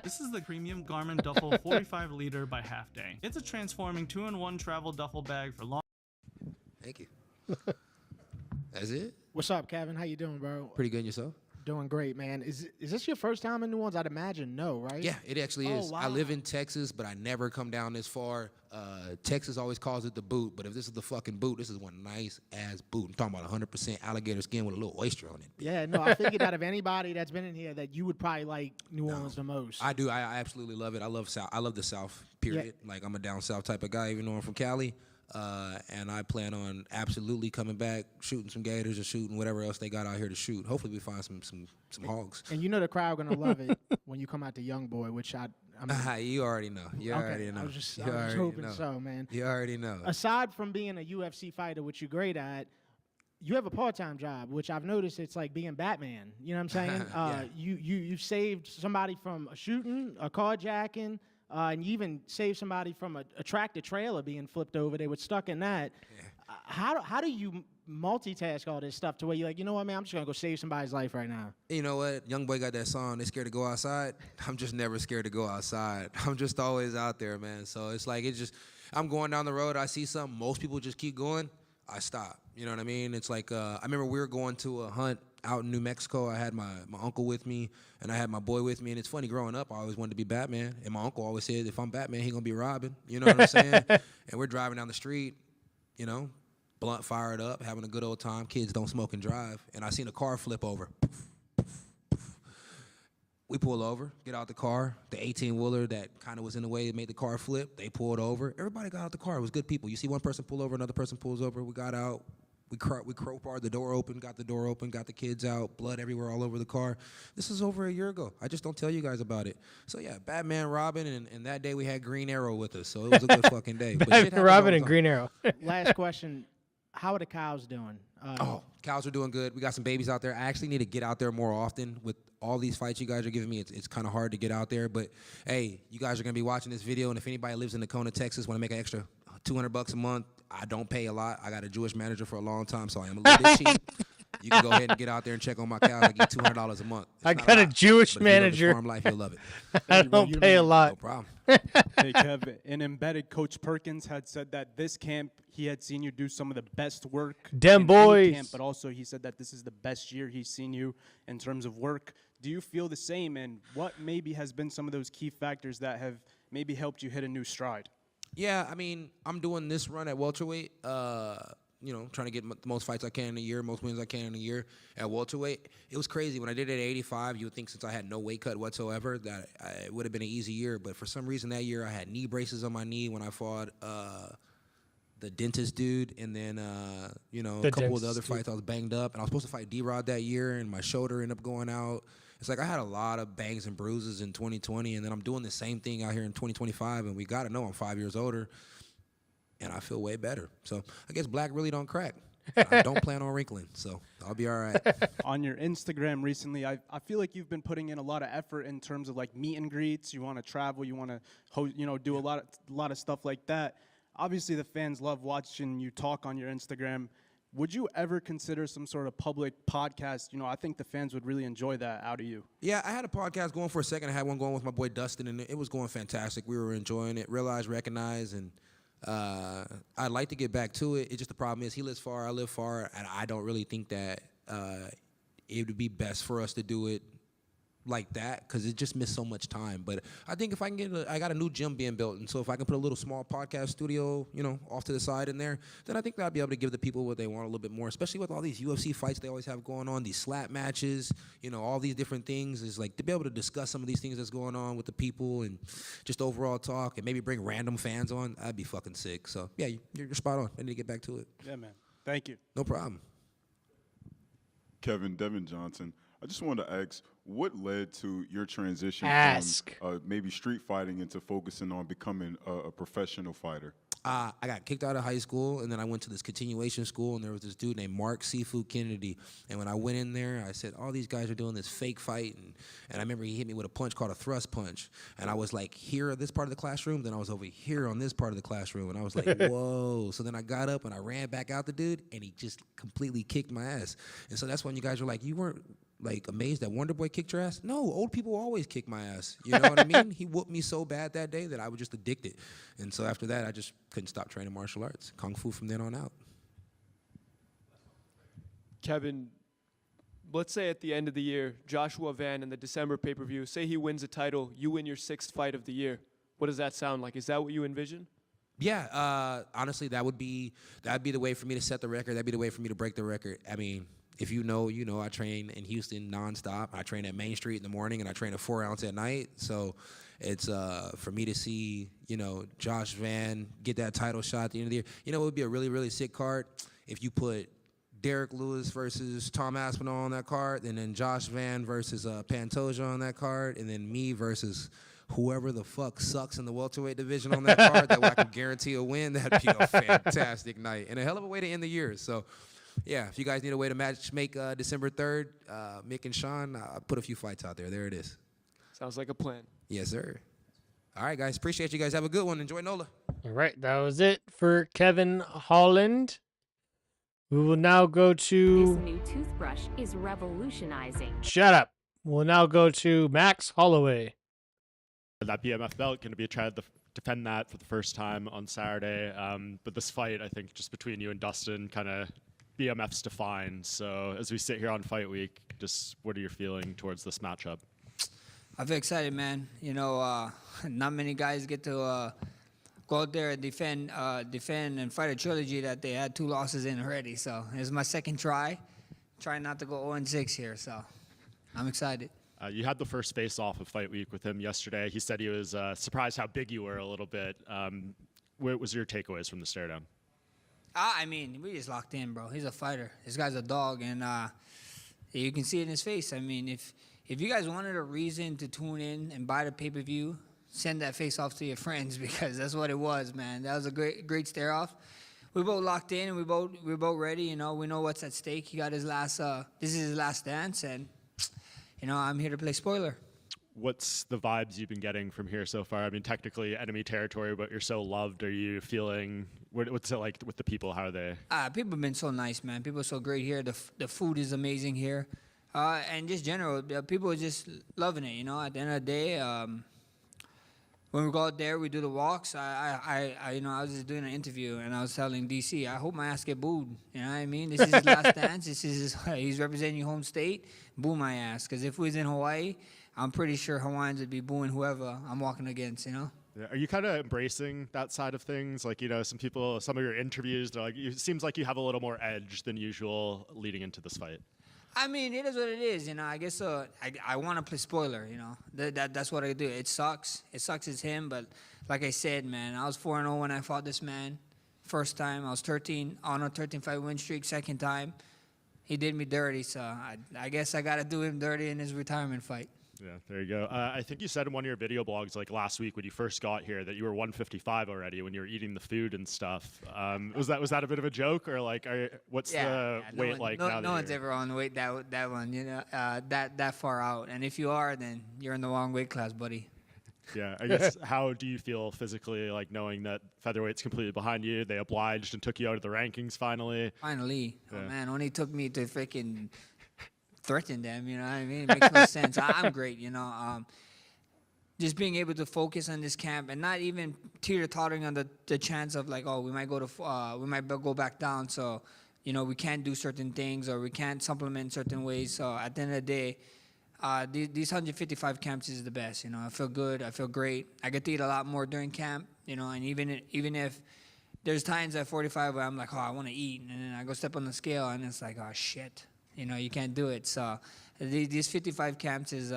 This is the premium Garmin Duffel 45-liter by Half Day. It's a transforming 2-in-1 travel duffel bag for long. Thank you. That's it? What's up, Kevin? How you doing, bro? Pretty good, yourself? Doing great, man. Is this your first time in New Orleans? I'd imagine no, right? Yeah, it actually is. Wow. I live in Texas, but I never come down this far. Texas always calls it the boot, but if this is the fucking boot, this is one nice-ass boot. I'm talking about 100% alligator skin with a little oyster on it. Yeah, no, I figured out of anybody that's been in here that you would probably like New Orleans the most. I do. I absolutely love it. I love South. I love the South, period. Yeah. Like, I'm a down South type of guy, even though I'm from Cali. And I plan on absolutely coming back, shooting some gators or shooting whatever else they got out here to shoot. Hopefully we find some hogs. And you know the crowd gonna love it when you come out to Young Boy, which I mean, You already know. You okay, already know. I was just You hoping already know. so, man. You already know. Aside from being a UFC fighter, which you're great at, you have a part-time job, which I've noticed it's like being Batman. You know what I'm saying? Yeah. You've saved somebody from a shooting, a carjacking, and you even saved somebody from a tractor trailer being flipped over. They were stuck in that. Yeah. How do you multitask all this stuff to where you're like, you know what, man, I'm just gonna go save somebody's life right now? You know what? Young boy got that song, They Scared to Go Outside. I'm just never scared to go outside. I'm just always out there, man. So it's like, I'm going down the road, I see something, most people just keep going, I stop. You know what I mean? It's like, I remember we were going to a hunt out in New Mexico. I had my uncle with me, and I had my boy with me. And it's funny, growing up, I always wanted to be Batman. And my uncle always said, if I'm Batman, he gonna be Robin. You know what I'm saying? And we're driving down the street, you know, blunt fired up, having a good old time. Kids don't smoke and drive. And I seen a car flip over. We pull over, get out the car. The 18-wheeler that kind of was in the way, made the car flip. They pulled over. Everybody got out the car. It was good people. You see one person pull over, another person pulls over. We got out. We crowbarred the door open, got the kids out, blood everywhere all over the car. This is over a year ago. I just don't tell you guys about it. So yeah, Batman, Robin, and that day we had Green Arrow with us, so it was a good fucking day. Batman, Robin, and Green Arrow. Last question. How are the cows doing? Cows are doing good. We got some babies out there. I actually need to get out there more often with all these fights you guys are giving me. It's kind of hard to get out there, but hey, you guys are going to be watching this video, and if anybody lives in Tacoma, Texas, want to make an extra $200 a month, I don't pay a lot. I got a Jewish manager for a long time, so I am a little bit cheap. You can go ahead and get out there and check on my cows. I get $200 a month. I got a Jewish manager. Farm life, you'll love it. I don't pay a lot. No problem. Hey, Kev, in Embedded, Coach Perkins had said that this camp, he had seen you do some of the best work. Dem in any boys. camp, but also he said that this is the best year he's seen you in terms of work. Do you feel the same? And what maybe has been some of those key factors that have maybe helped you hit a new stride? Yeah, I mean, I'm doing this run at welterweight, you know, trying to get the most fights I can in a year, most wins I can in a year at welterweight. It was crazy. When I did it at 85, you would think since I had no weight cut whatsoever that it would have been an easy year. But for some reason that year, I had knee braces on my knee when I fought the dentist dude. And then, you know, a couple of the other fights, I was banged up. And I was supposed to fight D-Rod that year, and my shoulder ended up going out. It's like I had a lot of bangs and bruises in 2020, and then I'm doing the same thing out here in 2025, and we got to know I'm 5 years older, and I feel way better. So I guess black really don't crack. I don't plan on wrinkling, so I'll be all right. On your Instagram recently, I feel like you've been putting in a lot of effort in terms of like meet and greets. You want to travel, you want to do a lot of stuff like that. Obviously, the fans love watching you talk on your Instagram. Would you ever consider some sort of public podcast? You know, I think the fans would really enjoy that out of you. Yeah, I had a podcast going for a second. I had one going with my boy Dustin, and it was going fantastic. We were enjoying it, Realize, Recognize, and I'd like to get back to it. It's just the problem is he lives far, I live far, and I don't really think that it would be best for us to do it like that because it just missed so much time. But I think if I can I got a new gym being built, and so if I can put a little small podcast studio, you know, off to the side in there, then I think that I'll be able to give the people what they want a little bit more, especially with all these UFC fights they always have going on, these slap matches, you know, all these different things. Is like to be able to discuss some of these things that's going on with the people and just overall talk and maybe bring random fans on. That'd be fucking sick. So yeah, you're spot on. I need to get back to it. Yeah, man. Thank you. No problem. Kevin, Devin Johnson, I just wanted to ask, what led to your transition from maybe street fighting into focusing on becoming a professional fighter? I got kicked out of high school, and then I went to this continuation school, and there was this dude named Mark Seafood Kennedy. And when I went in there, I said, all these guys are doing this fake fight. And I remember he hit me with a punch called a thrust punch. And I was like here at this part of the classroom, then I was over here on this part of the classroom. And I was like, whoa. So then I got up, and I ran back out the dude, and he just completely kicked my ass. And so that's when you guys were like, you weren't like amazed that Wonder Boy kicked your ass? No, old people always kick my ass. You know what I mean? He whooped me so bad that day that I was just addicted. And so after that, I just couldn't stop training martial arts. Kung Fu from then on out. Kevin, let's say at the end of the year, Joshua Van in the December pay-per-view, say he wins a title, you win your 6th fight of the year. What does that sound like? Is that what you envision? Yeah, honestly, that'd be the way for me to set the record. That'd be the way for me to break the record. I mean, if you know, you know, I train in Houston nonstop. I train at Main Street in the morning, and I train at 4 ounce at night. So it's for me to see, you know, Josh Van get that title shot at the end of the year. You know, it would be a really, really sick card if you put Derek Lewis versus Tom Aspinall on that card, and then Josh Van versus Pantoja on that card, and then me versus whoever the fuck sucks in the welterweight division on that card that I can guarantee a win. That'd be a fantastic night and a hell of a way to end the year. So yeah, if you guys need a way to make December 3rd, Mick and Sean, put a few fights out there. There it is. Sounds like a plan. Yes, sir. All right, guys. Appreciate you guys. Have a good one. Enjoy NOLA. All right. That was it for Kevin Holland. We will now go This to. new toothbrush is revolutionizing. Shut up. We'll now go to Max Holloway. That BMF belt going to be trying to defend that for the first time on Saturday. But this fight, I think, just between you and Dustin, kind of BMF's defined. So as we sit here on fight week, just what are you feeling towards this matchup? I feel excited, man. You know, not many guys get to go out there and defend and fight a trilogy that they had 2 losses in already. So it's my second try. Trying not to go 0-6 here, so I'm excited. You had the first face-off of Fight Week with him yesterday. He said he was surprised how big you were a little bit. What was your takeaways from the stare-down? I mean, we just locked in, bro. He's a fighter. This guy's a dog, and you can see it in his face. I mean, if you guys wanted a reason to tune in and buy the pay-per-view, send that face-off to your friends because that's what it was, man. That was a great stare-off. We both locked in, and we're both ready. You know, we know what's at stake. He got his last. This is his last dance, and you know, I'm here to play spoiler. What's the vibes you've been getting from here so far? I mean, technically enemy territory, but you're so loved. Are you feeling? What's it like with the people? How are they? People have been so nice, man. People are so great here. The food is amazing here, and just general, people are just loving it. You know, at the end of the day. When we go out there, we do the walks. I I was just doing an interview, and I was telling DC, I hope my ass get booed. You know what I mean? This is his last dance. This is he's representing your home state. Boo my ass. Because if we was in Hawaii, I'm pretty sure Hawaiians would be booing whoever I'm walking against, you know? Yeah. Are you kind of embracing that side of things? Like, you know, some of your interviews, they're like, it seems like you have a little more edge than usual leading into this fight. I mean, it is what it is, you know. I guess I want to play spoiler, you know. That's what I do. It sucks. It sucks it's him, but like I said, man, I was 4-0 when I fought this man. First time, I was 13 on a 13-fight win streak. Second time, he did me dirty, so I guess I got to do him dirty in his retirement fight. Yeah, there you go. I think you said in one of your video blogs, like last week when you first got here, that you were 155 already when you were eating the food and stuff. Was that a bit of a joke, or like, what's the weight like now? No one's ever on the weight that one, you know, that far out. And if you are, then you're in the wrong weight class, buddy. Yeah, I guess. How do you feel physically, like knowing that featherweight's completely behind you? They obliged and took you out of the rankings finally. Finally, yeah. Oh man, only took me to freaking threaten them, you know what I mean? It makes no sense. I'm great, you know. Just being able to focus on this camp and not even teeter-tottering on the chance of like, oh, we might go back down, so you know we can't do certain things or we can't supplement certain ways. So at the end of the day, these 155 camps is the best. You know, I feel good. I feel great. I get to eat a lot more during camp. You know, and even if there's times at 45 where I'm like, oh, I want to eat, and then I go step on the scale and it's like, oh shit. You know, you can't do it. So these 55 camps is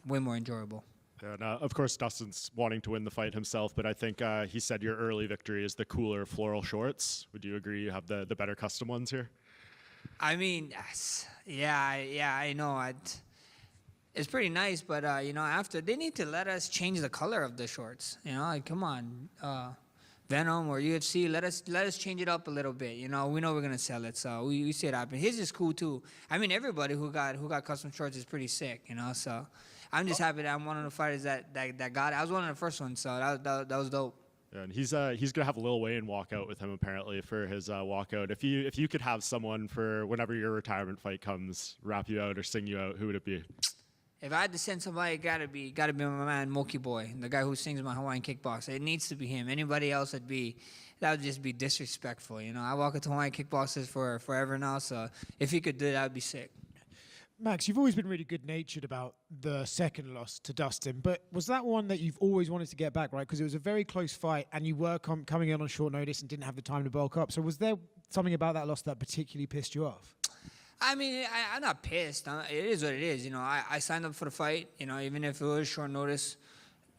way more enjoyable. And of course, Dustin's wanting to win the fight himself, but I think he said your early victory is the cooler floral shorts. Would you agree you have the better custom ones here? I mean, yeah, I know. It's pretty nice, but, you know, after, they need to let us change the color of the shorts. You know, like, come on. Venom or UFC, let us change it up a little bit. You know, we know we're gonna sell it, so we see it happen. His is cool too. I mean, everybody who got custom shorts is pretty sick. You know, so I'm just happy that I'm one of the fighters that got it. I was one of the first ones, so that was dope. Yeah, and he's gonna have Lil Wayne walk out with him apparently for his walkout. If you could have someone for whenever your retirement fight comes, rap you out or sing you out, who would it be? If I had to send somebody, it gotta be my man Moki Boy, the guy who sings my Hawaiian kickbox. It needs to be him. Anybody else that would just be disrespectful. You know, I walk into Hawaiian kickboxers for forever now, so if he could do that, I'd be sick. Max, you've always been really good-natured about the second loss to Dustin, but was that one that you've always wanted to get back, right? Because it was a very close fight, and you were coming in on short notice and didn't have the time to bulk up. So was there something about that loss that particularly pissed you off? I mean, I'm not pissed. It is what it is. You know, I signed up for the fight. You know, even if it was short notice,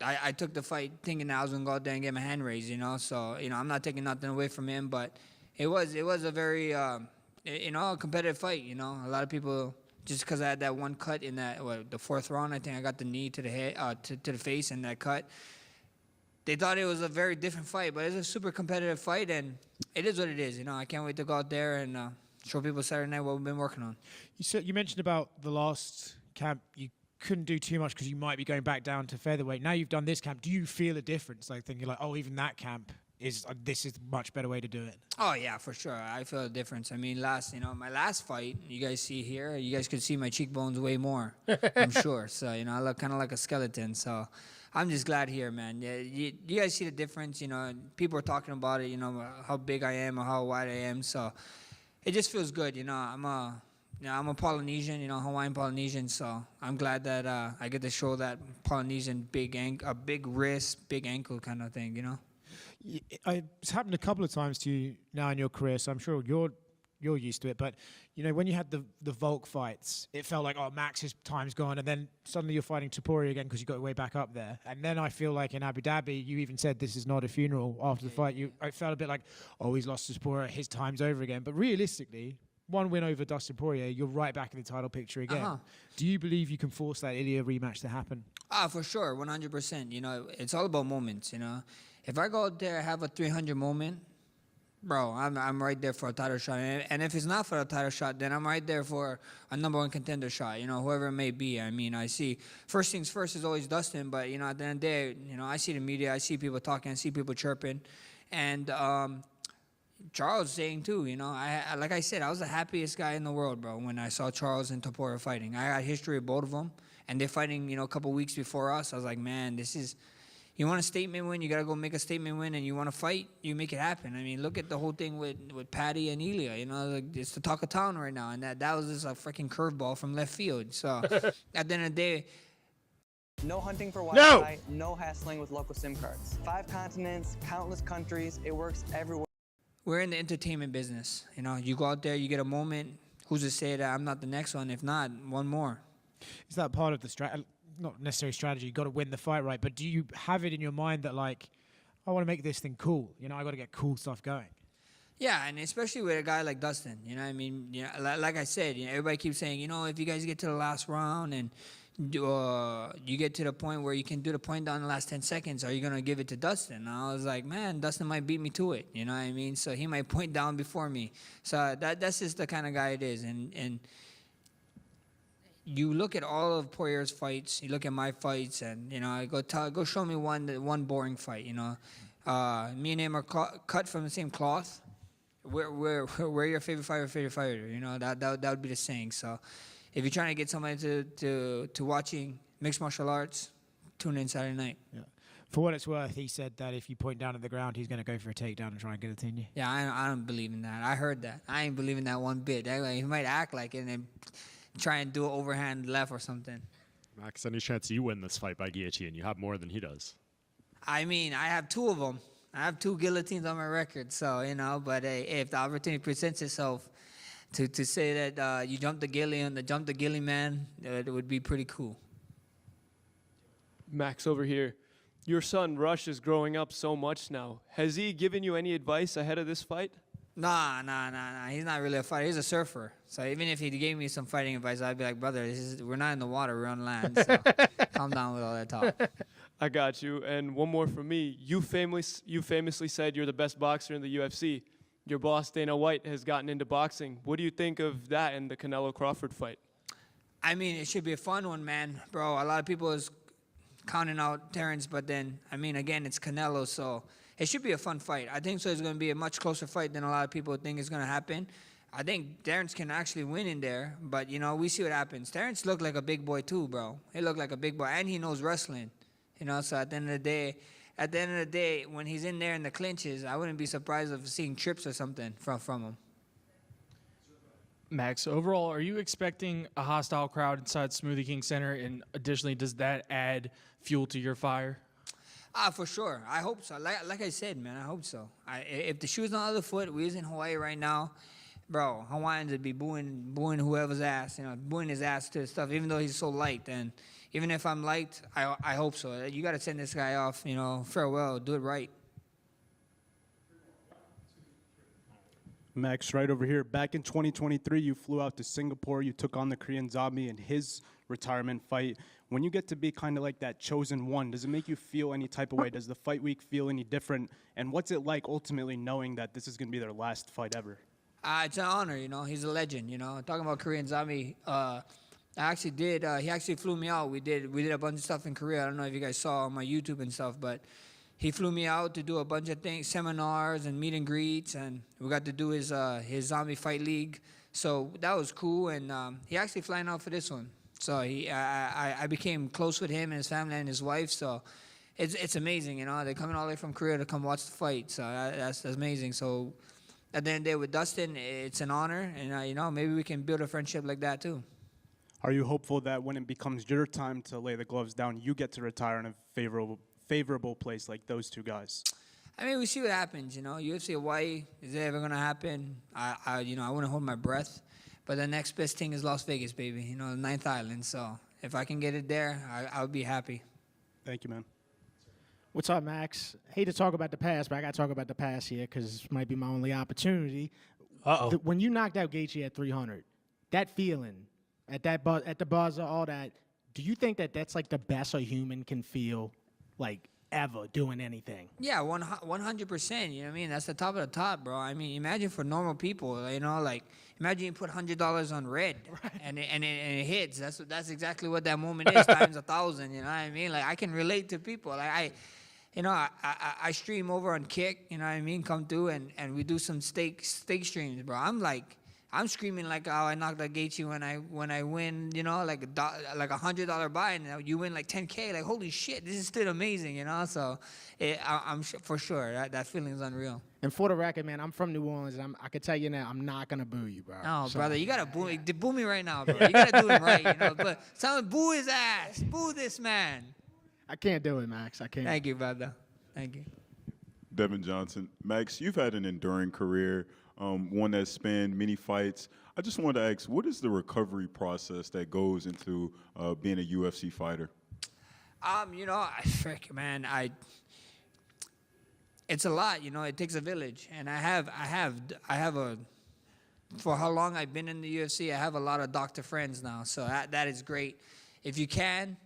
I took the fight thinking that I was gonna go out there and get my hand raised. You know, so you know, I'm not taking nothing away from him, but it was a very you know, competitive fight. You know, a lot of people, just because I had that one cut in the fourth round, I think I got the knee to the head, to the face, and that cut. They thought it was a very different fight, but it's a super competitive fight, and it is what it is. You know, I can't wait to go out there and show people Saturday night what we've been working on. You mentioned about the last camp, you couldn't do too much because you might be going back down to featherweight. Now you've done this camp. Do you feel a difference? Like thinking like, oh, even that camp, this is a much better way to do it? Oh yeah, for sure. I feel a difference. I mean, my last fight, you guys see here, you guys could see my cheekbones way more. I'm sure. So I look kind of like a skeleton. So I'm just glad here, man. Yeah, you guys see the difference. People are talking about it. How big I am or how wide I am. So it just feels good. I'm a Polynesian. Hawaiian Polynesian. So I'm glad that I get to show that Polynesian big wrist, big ankle kind of thing. It's happened a couple of times to you now in your career, so I'm sure you're used to it. But when you had the Volk fights, it felt like, oh, Max's time's gone, and then suddenly you're fighting Topuria again because you got way back up there. And then I feel like in Abu Dhabi, you even said this is not a funeral after the fight. I felt a bit like, oh, he's lost to Topuria, his time's over again. But realistically, one win over Dustin Poirier, you're right back in the title picture again. Do you believe you can force that Ilya rematch to happen? For sure, 100%. It's all about moments. If I go out there, have a 300 moment, bro, I'm right there for a title shot. And if it's not for a title shot, then I'm right there for a number one contender shot, whoever it may be. I mean, I see first things first is always Dustin, but, at the end of the day, I see the media, I see people talking, I see people chirping. And Charles saying too, like I said, I was the happiest guy in the world, bro, when I saw Charles and Topuria fighting. I got history of both of them, and they're fighting, a couple weeks before us. I was like, man, this is... You want a statement win, you got to go make a statement win, and you want to fight, you make it happen. I mean, look at the whole thing with Patty and Ilya. It's the talk of town right now, and that was just a freaking curveball from left field. So at the end of the day... No hunting for Wi-Fi, no hassling with local SIM cards. 5 continents, countless countries, it works everywhere. We're in the entertainment business. You go out there, you get a moment. Who's to say that I'm not the next one? If not, one more. Is that part of the strategy? Not necessarily strategy, you got to win the fight, right? But do you have it in your mind that, like, I want to make this thing cool? I got to get cool stuff going. Yeah, and especially with a guy like Dustin. I mean, like I said, everybody keeps saying, if you guys get to the last round and you get to the point where you can do the point down in the last 10 seconds, are you going to give it to Dustin? And I was like, man, Dustin might beat me to it. You know what I mean? So he might point down before me. So that's just the kind of guy it is. And you look at all of Poirier's fights, you look at my fights, and I go show me one boring fight. Me and him are cut from the same cloth. We're your favorite fighter. That would be the saying. So if you're trying to get somebody to watching mixed martial arts, tune in Saturday night. Yeah. For what it's worth, he said that if you point down at the ground, he's going to go for a takedown and try and get it in you. Yeah, I don't believe in that. I heard that. I ain't believing that one bit. He might act like it and then try and do an overhand left or something. Max, any chance you win this fight by guillotine? You have more than he does. I mean, I have 2 of them. I have 2 guillotines on my record, so, but if the opportunity presents itself to say that you jump the ghillie man, it would be pretty cool. Max, over here. Your son, Rush, is growing up so much now. Has he given you any advice ahead of this fight? Nah. He's not really a fighter. He's a surfer. So even if he gave me some fighting advice, I'd be like, brother, we're not in the water, we're on land. So calm down with all that talk. I got you. And one more from me. You famously said you're the best boxer in the UFC. Your boss, Dana White, has gotten into boxing. What do you think of that and the Canelo Crawford fight? I mean, it should be a fun one, man. Bro, a lot of people is counting out Terrence, but then, I mean, again, it's Canelo, so it should be a fun fight. I think so. It's going to be a much closer fight than a lot of people think is going to happen. I think Terrence can actually win in there, but, we see what happens. Terrence looked like a big boy too, bro. He looked like a big boy, and he knows wrestling. So at the end of the day, when he's in there in the clinches, I wouldn't be surprised of seeing trips or something from him. Max, overall, are you expecting a hostile crowd inside Smoothie King Center? And additionally, does that add fuel to your fire? For sure. I hope so. Like I said, man, I hope so. If the shoe's on the other foot, we're in Hawaii right now, bro, Hawaiians would be booing whoever's ass, booing his ass to stuff, even though he's so light. And even if I'm light, I hope so. You got to send this guy off, farewell, do it right. Max, right over here. Back in 2023, you flew out to Singapore. You took on the Korean Zombie in his retirement fight. When you get to be kind of like that chosen one, does it make you feel any type of way? Does the fight week feel any different? And what's it like ultimately knowing that this is going to be their last fight ever? It's an honor, He's a legend, Talking about Korean Zombie, I actually did. He actually flew me out. We did a bunch of stuff in Korea. I don't know if you guys saw on my YouTube and stuff, but he flew me out to do a bunch of things, seminars and meet and greets, and we got to do his Zombie Fight League. So that was cool, and he actually flying out for this one. So I became close with him and his family and his wife. So it's amazing, you know. They're coming all the way from Korea to come watch the fight. So that's amazing. So at the end of the day with Dustin, it's an honor, and you know, maybe we can build a friendship like that too. Are you hopeful that when it becomes your time to lay the gloves down, you get to retire in a favorable place like those two guys? I mean, we see what happens, you know. UFC Hawaii, is it ever going to happen? I wouldn't hold my breath. But the next best thing is Las Vegas, baby, you know, the 9th Island. So if I can get it there, I would be happy. Thank you, man. What's up, Max? Hate to talk about the past, but I got to talk about the past here because it might be my only opportunity. Uh-oh. When you knocked out Gaethje at 300, that feeling, at the buzzer, all that, do you think that that's like the best a human can feel, like, ever doing anything? Yeah, 100%. You know what I mean? That's the top of the top, bro. I mean, imagine for normal people, you know, like, imagine you put $100 on red and it hits. That's exactly what that moment is times 1,000. You know what I mean? Like, I can relate to people. Like I stream over on Kick. You know what I mean? Come through and we do some steak streams, bro. I'm screaming like how I knocked out Gaethje when I win, you know, like $100 buy, and you win like 10K. Like, holy shit, this is still amazing, you know. So I'm for sure that feeling is unreal. And for the record, man, I'm from New Orleans, and I can tell you now, I'm not gonna boo you, bro. No, So- brother, you gotta boo me right now, bro. You gotta do it right, you know. But someone boo his ass, boo this man. I can't do it, Max. I can't. Thank you, brother. Thank you. Devin Johnson. Max, you've had an enduring career, one that spanned many fights. I just wanted to ask, what is the recovery process that goes into being a UFC fighter? You know, man, it's a lot. You know, it takes a village, and I have a. For how long I've been in the UFC, I have a lot of doctor friends now, so that is great. If you can,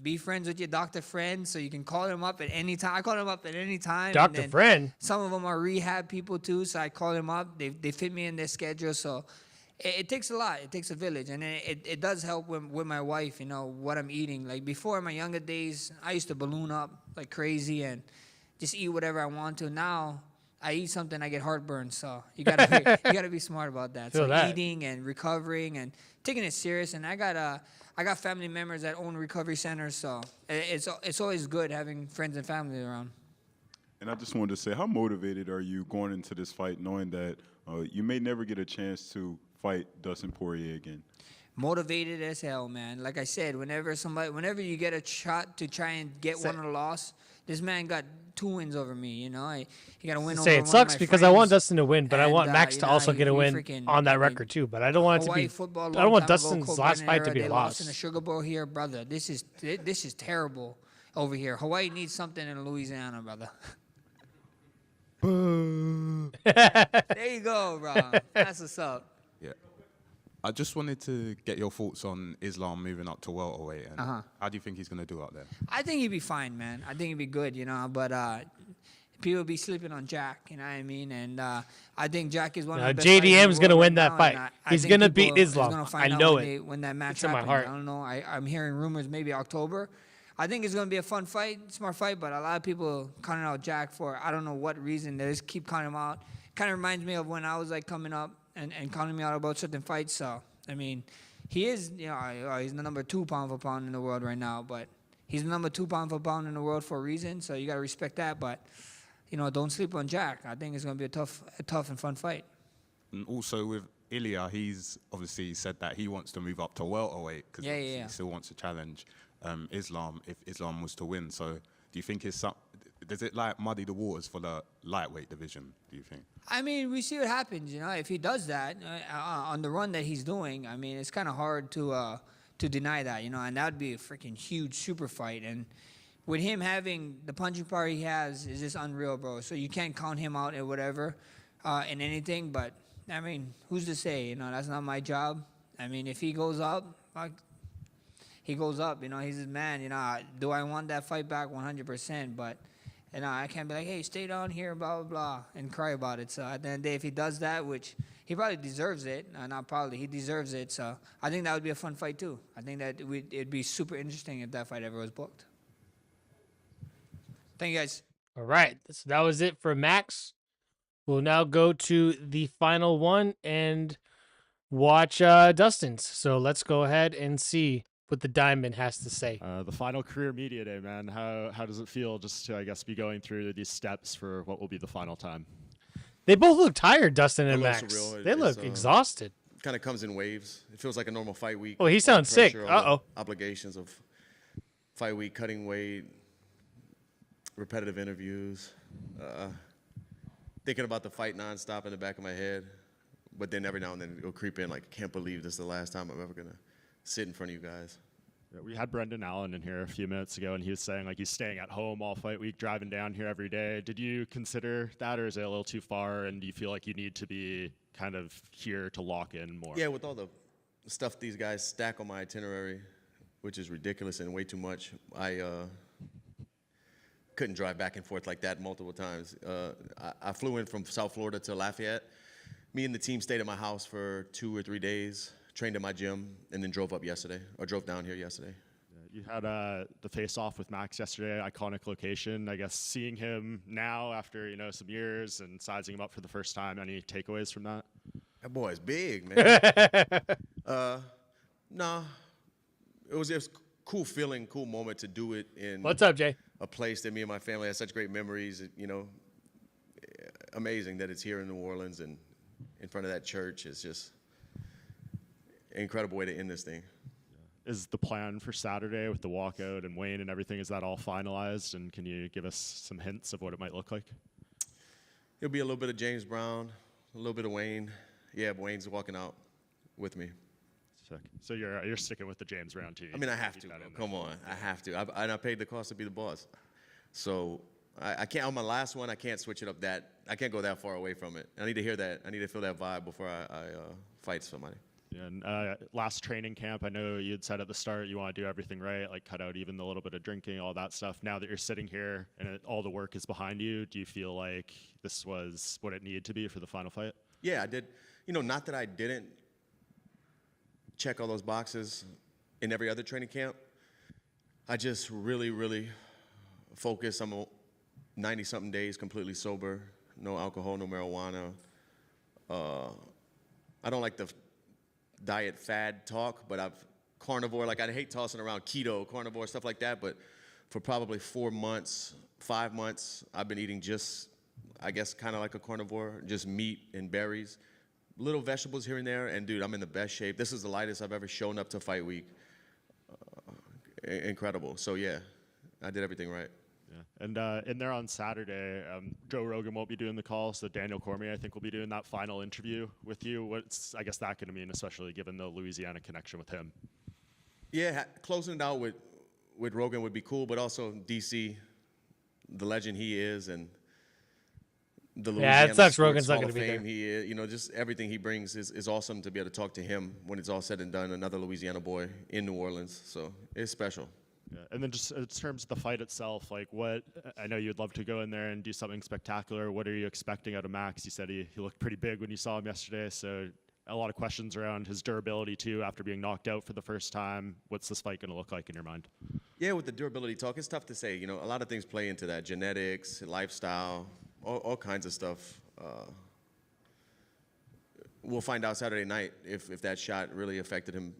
be friends with your doctor friends so you can call them up at any time. I call them up at any time. Doctor friend? Some of them are rehab people too, so I call them up. They fit me in their schedule, so it takes a lot. It takes a village, and it does help with my wife, you know, what I'm eating. Like before, in my younger days, I used to balloon up like crazy and just eat whatever I want to. Now, I eat something, I get heartburn, so you gotta be smart about that. Feel So that. eating and recovering and taking it serious, and I got family members that own recovery centers, so it's always good having friends and family around. And I just wanted to say, how motivated are you going into this fight knowing that you may never get a chance to fight Dustin Poirier again? Motivated as hell, man. Like I said, whenever you get a shot to try and get one or loss, this man got 2 wins over me, you know. He got a win over Say one it of sucks my because I want friends. Dustin to win, but I And, want Max you to know, also he- get a he win freaking- on that I mean, record too. But I don't want it to Hawaii be. football, I long don't want time ago, Dustin's Colt last Brennan fight to era, be a they lost in the loss. Sugar Bowl here, brother. This is terrible over here. Hawaii needs something in Louisiana, brother. Boo. There you go, bro. That's what's up. Yeah. I just wanted to get your thoughts on Islam moving up to welterweight, and how do you think he's going to do out there? I think he'd be fine, man. I think he'd be good, you know. But people be sleeping on Jack, you know what I mean? And I think Jack is one of the best fighters in the JDM's gonna world win right that now, fight. and I He's think gonna people beat is Islam. gonna find I out know when it. when that match It's in my happens. heart. I don't know. I'm hearing rumors maybe October. I think it's gonna be a fun fight, smart fight. But a lot of people counting out Jack for I don't know what reason. They just keep counting him out. Kind of reminds me of when I was like coming up and counting me out about certain fights. So I mean, he is, you know, he's the number 2 pound for pound in the world right now. But he's the number 2 pound for pound in the world for a reason. So you gotta respect that. But you know, don't sleep on Jack. I think it's gonna be a tough and fun fight. And also with Ilya, he's obviously said that he wants to move up to welterweight because Yeah. he still wants to challenge Islam if Islam was to win. So do you think does it like muddy the waters for the lightweight division, do you think? I mean, we see what happens. You know, if he does that on the run that he's doing, I mean, it's kind of hard to deny that. You know, and that would be a freaking huge super fight. And with him having the punching power he has, is just unreal, bro. So you can't count him out at whatever, in anything. But I mean, who's to say? You know, that's not my job. I mean, if he goes up, he goes up. You know, he's his man. You know, do I want that fight back? 100%. But you know, I can't be like, hey, stay down here, blah, blah, blah, and cry about it. So at the end of the day, if he does that, which he probably deserves it, not probably, he deserves it. So I think that would be a fun fight, too. I think that it'd be super interesting if that fight ever was booked. Thank you, guys. All right, so that was it for Max. We'll now go to the final one and watch Dustin's. So let's go ahead and see what the Diamond has to say. The final career media day, man. How does it feel just to, I guess, be going through these steps for what will be the final time? They both look tired, Dustin and A little Max. surreal. They look exhausted. Kind of comes in waves. It feels like a normal fight week. Oh, he All the sounds sick. pressure, all the Uh-oh. Obligations of fight week, cutting weight, repetitive interviews, thinking about the fight nonstop in the back of my head. But then every now and then it'll creep in like, I can't believe this is the last time I'm ever going to sit in front of you guys. Yeah, we had Brendan Allen in here a few minutes ago, and he was saying like he's staying at home all fight week, driving down here every day. Did you consider that, or is it a little too far, and do you feel like you need to be kind of here to lock in more? Yeah, with all the stuff these guys stack on my itinerary, which is ridiculous and way too much, I couldn't drive back and forth like that multiple times. I flew in from South Florida to Lafayette. Me and the team stayed at my house for 2 or 3 days, trained at my gym, and then drove down here yesterday. You had the face-off with Max yesterday, iconic location. I guess seeing him now after some years and sizing him up for the first time, any takeaways from that? That boy's big, man. Nah, it was just cool feeling, cool moment to do it in. What's up, Jay? A place that me and my family had such great memories. Amazing that it's here in New Orleans and in front of that church. It's just an incredible way to end this thing. Is the plan for Saturday with the walkout and Wayne and everything, is that all finalized? And can you give us some hints of what it might look like? It'll be a little bit of James Brown, a little bit of Wayne. Yeah, Wayne's walking out with me. Sick. So you're sticking with the James Brown team. I mean, I have to. Come on, I have to. I paid the cost to be the boss. So I can't, on my last one, I can't switch it up I can't go that far away from it. I need to hear that. I need to feel that vibe before I fight somebody. Yeah, and last training camp, I know you had said at the start you want to do everything right, like cut out even the little bit of drinking, all that stuff. Now that you're sitting here and all the work is behind you, do you feel like this was what it needed to be for the final fight? Yeah, I did. Not that I didn't check all those boxes in every other training camp. I just really, really focused. I'm 90-something days completely sober, no alcohol, no marijuana. I don't like the diet fad talk, but carnivore, like I hate tossing around keto, carnivore, stuff like that, but for probably 4 months, 5 months, I've been eating just, I guess, kind of like a carnivore, just meat and berries, little vegetables here and there, and dude, I'm in the best shape. This is the lightest I've ever shown up to fight week. Incredible. So yeah, I did everything right. Yeah. And in there on Saturday, Joe Rogan won't be doing the call, so Daniel Cormier, I think, will be doing that final interview with you. What's, I guess, that going to mean, especially given the Louisiana connection with him? Yeah, closing it out with Rogan would be cool, but also DC, the legend he is, and the Louisiana it sucks Sports Rogan's not Hall going of to be Fame there. he is. Just everything he brings is awesome to be able to talk to him when it's all said and done. Another Louisiana boy in New Orleans, so it's special. Yeah. And then just in terms of the fight itself, like I know you'd love to go in there and do something spectacular. What are you expecting out of Max? You said he looked pretty big when you saw him yesterday, so a lot of questions around his durability too after being knocked out for the first time. What's this fight going to look like in your mind? Yeah, with the durability talk, it's tough to say. A lot of things play into that: genetics, lifestyle, all kinds of stuff. We'll find out Saturday night if that shot really affected him.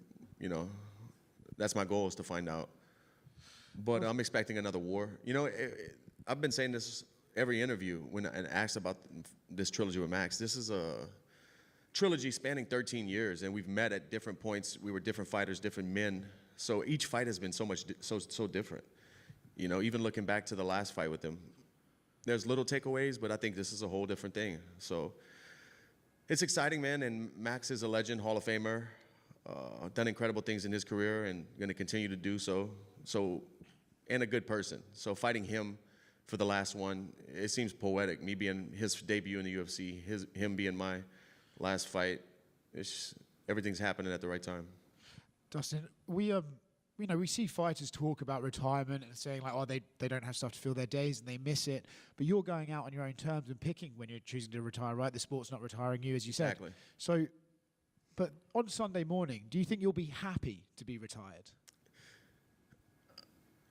That's my goal, is to find out. But I'm expecting another war. I've been saying this every interview and asked about this trilogy with Max. This is a trilogy spanning 13 years, and we've met at different points. We were different fighters, different men. So each fight has been so different. Even looking back to the last fight with him, there's little takeaways, but I think this is a whole different thing. So it's exciting, man. And Max is a legend, Hall of Famer, done incredible things in his career and going to continue to do so. And a good person. So fighting him for the last one, it seems poetic. Me being his debut in the UFC, him being my last fight, everything's happening at the right time. Dustin, we see fighters talk about retirement and saying like, oh, they don't have stuff to fill their days and they miss it. But you're going out on your own terms and picking when you're choosing to retire, right? The sport's not retiring you, as you said. Exactly. So, but on Sunday morning, do you think you'll be happy to be retired?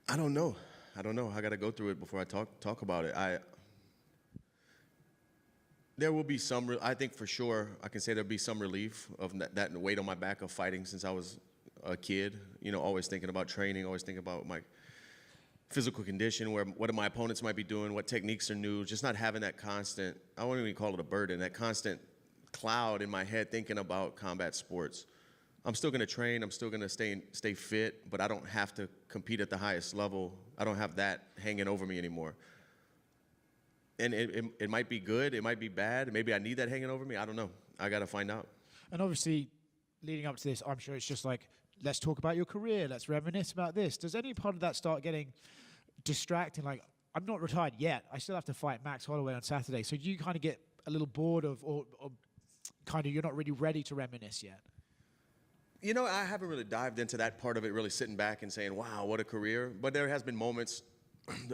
I don't know. don't know. I got to go through it before I talk about it. There will be some. I think for sure I can say there'll be some relief of that weight on my back of fighting since I was a kid. You know, always thinking about training, always thinking about my physical condition, what my opponents might be doing, what techniques are new. Just not having that constant. I won't even call it a burden. That constant cloud in my head thinking about combat sports. I'm still going to train. I'm still going to stay fit, but I don't have to compete at the highest level. I don't have that hanging over me anymore. And it might be good. It might be bad. Maybe I need that hanging over me. I don't know. I got to find out. And obviously, leading up to this, I'm sure it's just like, let's talk about your career. Let's reminisce about this. Does any part of that start getting distracting? Like, I'm not retired yet. I still have to fight Max Holloway on Saturday. So do you kind of get a little bored of, or kind of you're not really ready to reminisce yet? You know, I haven't really dived into that part of it, really sitting back and saying, wow, what a career. But there has been moments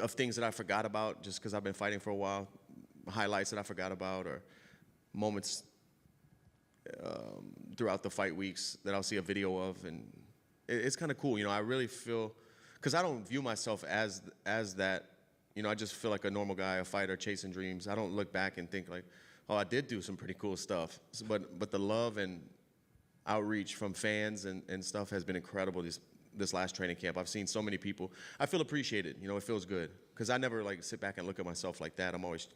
of things that I forgot about just because I've been fighting for a while, highlights that I forgot about, or moments throughout the fight weeks that I'll see a video of. And it's kind of cool. You know, I really feel, because I don't view myself as that. You know, I just feel like a normal guy, a fighter, chasing dreams. I don't look back and think like, oh, I did do some pretty cool stuff. So, but the love and outreach from fans and stuff has been incredible this last training camp. I've seen so many people. I feel appreciated. You know, it feels good because I never like sit back and look at myself like that. I'm always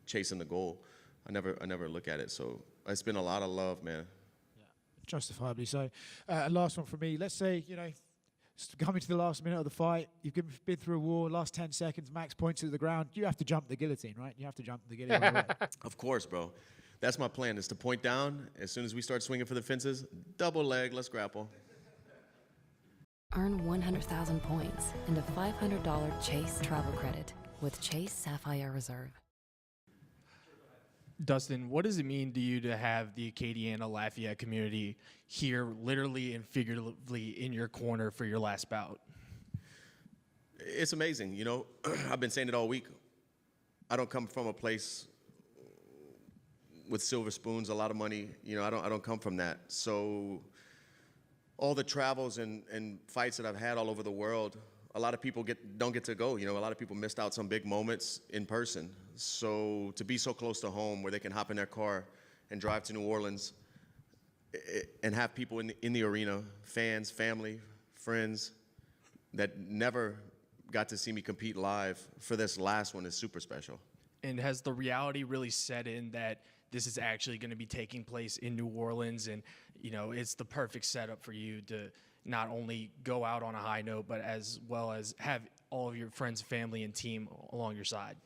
chasing the goal. I never look at it. So it's been a lot of love, man. Yeah, justifiably so. Last one from me. Let's say, you know, coming to the last minute of the fight, you've been through a war, last 10 seconds, Max points to the ground. You have to jump the guillotine, right? You have to jump the guillotine. Right? Of course, bro. That's my plan, is to point down. As soon as we start swinging for the fences, double leg, let's grapple. Earn 100,000 points and a $500 Chase travel credit with Chase Sapphire Reserve. Dustin, what does it mean to you to have the Acadiana Lafayette community here literally and figuratively in your corner for your last bout? It's amazing. You know, I've been saying it all week. I don't come from a place with silver spoons, a lot of money. You know, I don't come from that. So all the travels and fights that I've had all over the world, a lot of people don't get to go. You know, a lot of people missed out some big moments in person. So to be so close to home where they can hop in their car and drive to New Orleans and have people in the arena, fans, family, friends that never got to see me compete live, for this last one is super special. And has the reality really set in that this is actually going to be taking place in New Orleans, and you know it's the perfect setup for you to not only go out on a high note, but as well as have all of your friends, family, and team along your side?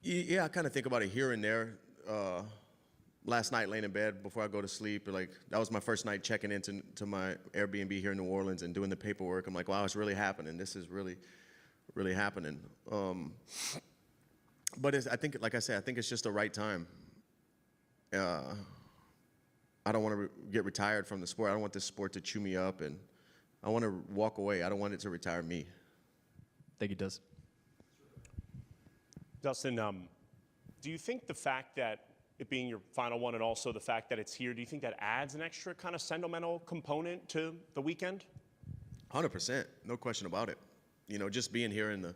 Yeah, I kind of think about it here and there. Last night, laying in bed before I go to sleep, like that was my first night checking into my Airbnb here in New Orleans and doing the paperwork. I'm like, wow, it's really happening. This is really, really happening. But I think, like I said, I think it's just the right time. I don't want to get retired from the sport. I don't want this sport to chew me up, and I want to walk away. I don't want it to retire me. Thank you, Dustin. Dustin, do you think the fact that it being your final one and also the fact that it's here, do you think that adds an extra kind of sentimental component to the weekend? 100%, no question about it. You know, just being here in the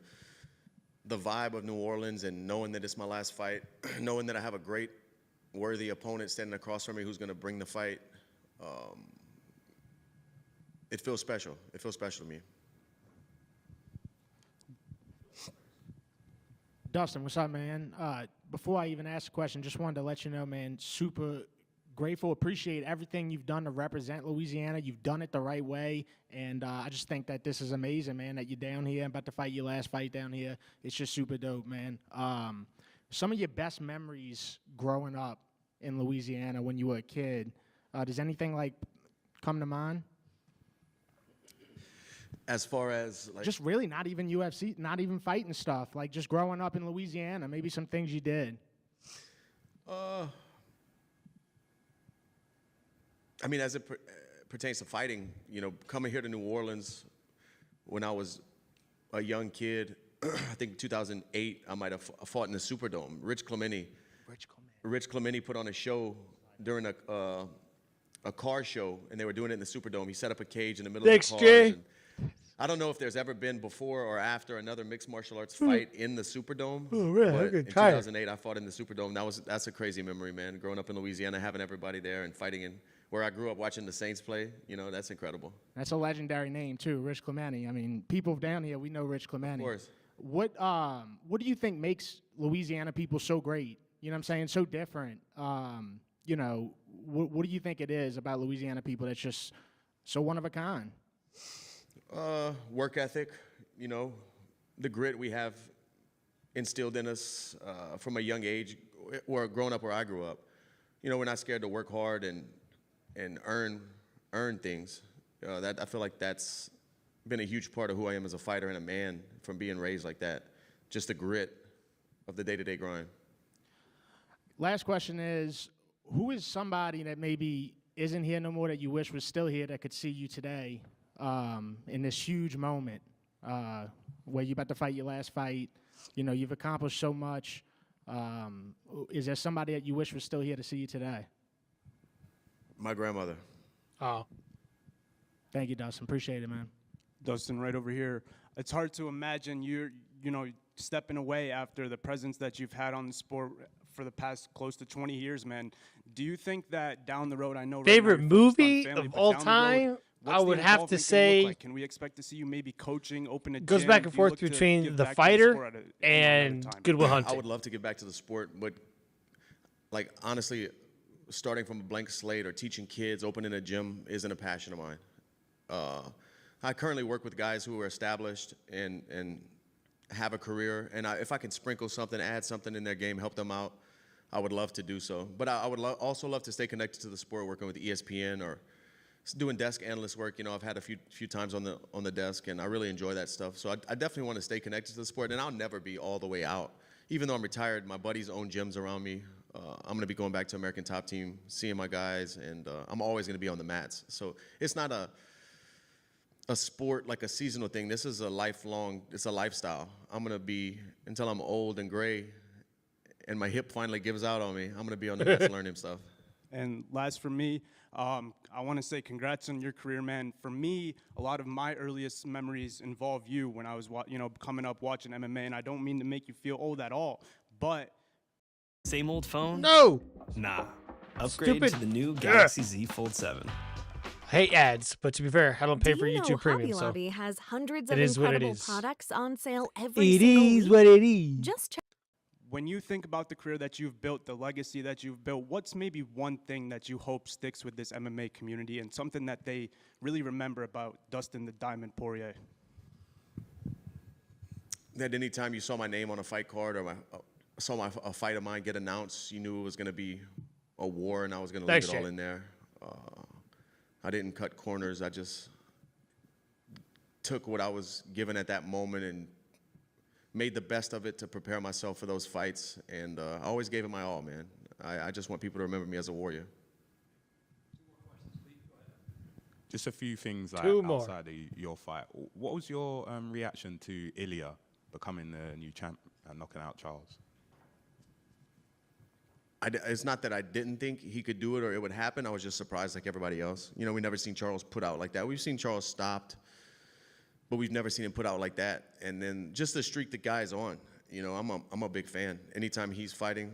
vibe of New Orleans and knowing that it's my last fight, knowing that I have a great, worthy opponent standing across from me who's going to bring the fight, it feels special. It feels special to me. Dustin, what's up, man? Before I even ask a question, just wanted to let you know, man, super grateful, appreciate everything you've done to represent Louisiana. You've done it the right way, and I just think that this is amazing, man, that you're down here, about to fight your last fight down here. It's just super dope, man. Some of your best memories growing up in Louisiana when you were a kid, does anything, like, come to mind? As far as like, just really not even UFC, not even fighting stuff, like just growing up in Louisiana, maybe some things you did. I mean, as it pertains to fighting, you know, coming here to New Orleans when I was a young kid, I think 2008, I might have fought in the Superdome. Rich Clemente put on a show during a car show, and they were doing it in the Superdome. He set up a cage in the middle of the cars. I don't know if there's ever been before or after another mixed martial arts fight in the Superdome. Oh, really? I'm But getting in tired. 2008, I fought in the Superdome. That's a crazy memory, man. Growing up in Louisiana, having everybody there and fighting in where I grew up watching the Saints play, that's incredible. That's a legendary name too, Rich Clementi. I mean, people down here, we know Rich Clementi. Of course. What do you think makes Louisiana people so great? You know what I'm saying? So different. What do you think it is about Louisiana people that's just so one of a kind? Work ethic, the grit we have instilled in us from a young age, or growing up where I grew up. We're not scared to work hard and earn things. That I feel like that's been a huge part of who I am as a fighter and a man from being raised like that. Just the grit of the day-to-day grind. Last question is, who is somebody that maybe isn't here no more that you wish was still here that could see you today in this huge moment where you're about to fight your last fight? You've accomplished so much. Is there somebody that you wish was still here to see you today? My grandmother. Oh. Thank you, Dustin. Appreciate it, man. Dustin, right over here. It's hard to imagine you're stepping away after the presence that you've had on the sport for the past close to 20 years, man. Do you think that down the road, I know Favorite right now you're focused on movie family, of but all down the road, time? what's I the would have to involvement gonna look say like? Can we expect to see you maybe coaching, open a goes gym? back and Do you forth look to between give the back to fighter sport at and time? Good Will Hunting. I would love to get back to the sport, but honestly, starting from a blank slate or teaching kids, opening a gym isn't a passion of mine. I currently work with guys who are established and have a career, and if I can sprinkle something, add something in their game, help them out, I would love to do so. But I would also love to stay connected to the sport, working with ESPN or doing desk analyst work. I've had a few times on the desk, and I really enjoy that stuff. So I definitely want to stay connected to the sport, and I'll never be all the way out. Even though I'm retired, my buddies own gyms around me. I'm going to be going back to American Top Team, seeing my guys, and I'm always going to be on the mats. So it's not a sport like a seasonal thing. This is it's a lifestyle. I'm going to be, until I'm old and gray and my hip finally gives out on me, I'm going to be on the mats learning stuff. And last for me, I want to say congrats on your career, man. For me, a lot of my earliest memories involve you when I was, coming up watching MMA, and I don't mean to make you feel old at all, but... Same old phone? No! Nah. Upgrade Stupid. to the new Galaxy Z Fold 7. I hate ads, but to be fair, I don't pay for YouTube Premium, Hobby so Lobby has hundreds it of is what it incredible is. products on sale every It single is week. what it is. Just check. When you think about the career that you've built, the legacy that you've built, what's maybe one thing that you hope sticks with this MMA community and something that they really remember about Dustin the Diamond Poirier? That anytime you saw my name on a fight card or a fight of mine get announced, you knew it was going to be a war, and I was going to leave it all in there. I didn't cut corners. I just took what I was given at that moment and made the best of it to prepare myself for those fights. And I always gave it my all, man. I just want people to remember me as a warrior. Just a few things Two more. outside of your fight. What was your reaction to Ilya becoming the new champ and knocking out Charles? It's not that I didn't think he could do it or it would happen. I was just surprised like everybody else. We never seen Charles put out like that. We've seen Charles stopped, but we've never seen him put out like that. And then just the streak the guy's on. I'm a big fan. Anytime he's fighting,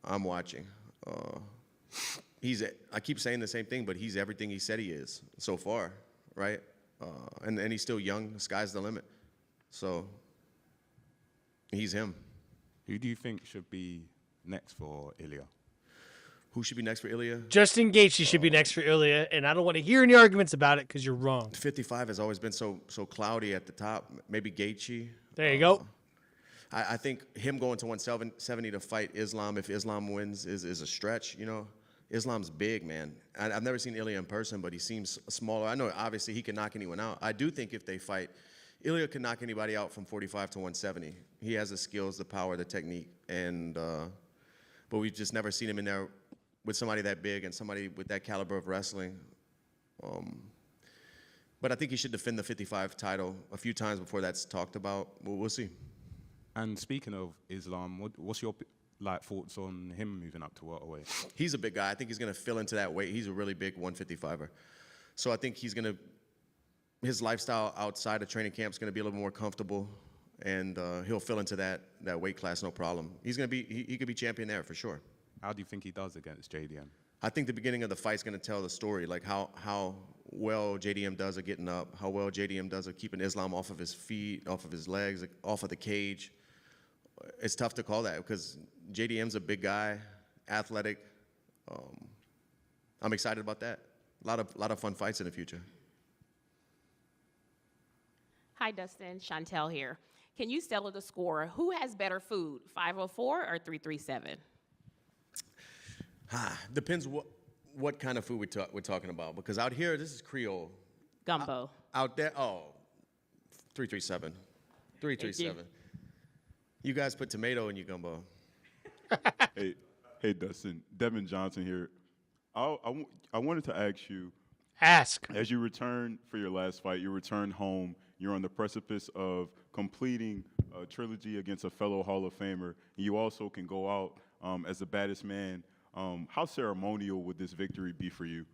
I'm watching. I keep saying the same thing, but he's everything he said he is so far, right? And he's still young. The sky's the limit. So he's him. Who do you think should be next for Ilya? Who should be next for Ilya? Justin Gaethje should be next for Ilya, and I don't want to hear any arguments about it because you're wrong. 55 has always been so cloudy at the top. Maybe Gaethje. There you go. I think him going to 170 to fight Islam, if Islam wins, is a stretch. Islam's big, man. I've never seen Ilya in person, but he seems smaller. I know, obviously, he can knock anyone out. I do think if they fight, Ilya can knock anybody out from 45 to 170. He has the skills, the power, the technique, but we've just never seen him in there with somebody that big and somebody with that caliber of wrestling. But I think he should defend the 55 title a few times before that's talked about. We'll see. And speaking of Islam, what's your thoughts on him moving up to welterweight? He's a big guy. I think he's going to fill into that weight. He's a really big 155er. So I think his lifestyle outside of training camp is going to be a little more comfortable, and he'll fill into that weight class no problem. He's going to be he could be champion there for sure. How do you think he does against JDM? I think the beginning of the fight's going to tell the story, like how well JDM does at getting up, how well JDM does at keeping Islam off of his feet, off of his legs, off of the cage. It's tough to call that because JDM's a big guy, athletic. I'm excited about that. A lot of fun fights in the future. Hi, Dustin. Chantel here. Can you settle the score? Who has better food, 504 or 337? Depends what kind of food we're talking about. Because out here, this is Creole. Gumbo. Out there, 337. 337. You guys put tomato in your gumbo. Hey, Dustin. Devin Johnson here. I wanted to ask you. Ask. As you return for your last fight, you return home. You're on the precipice of completing a trilogy against a fellow Hall of Famer. And you also can go out as the baddest man. How ceremonial would this victory be for you?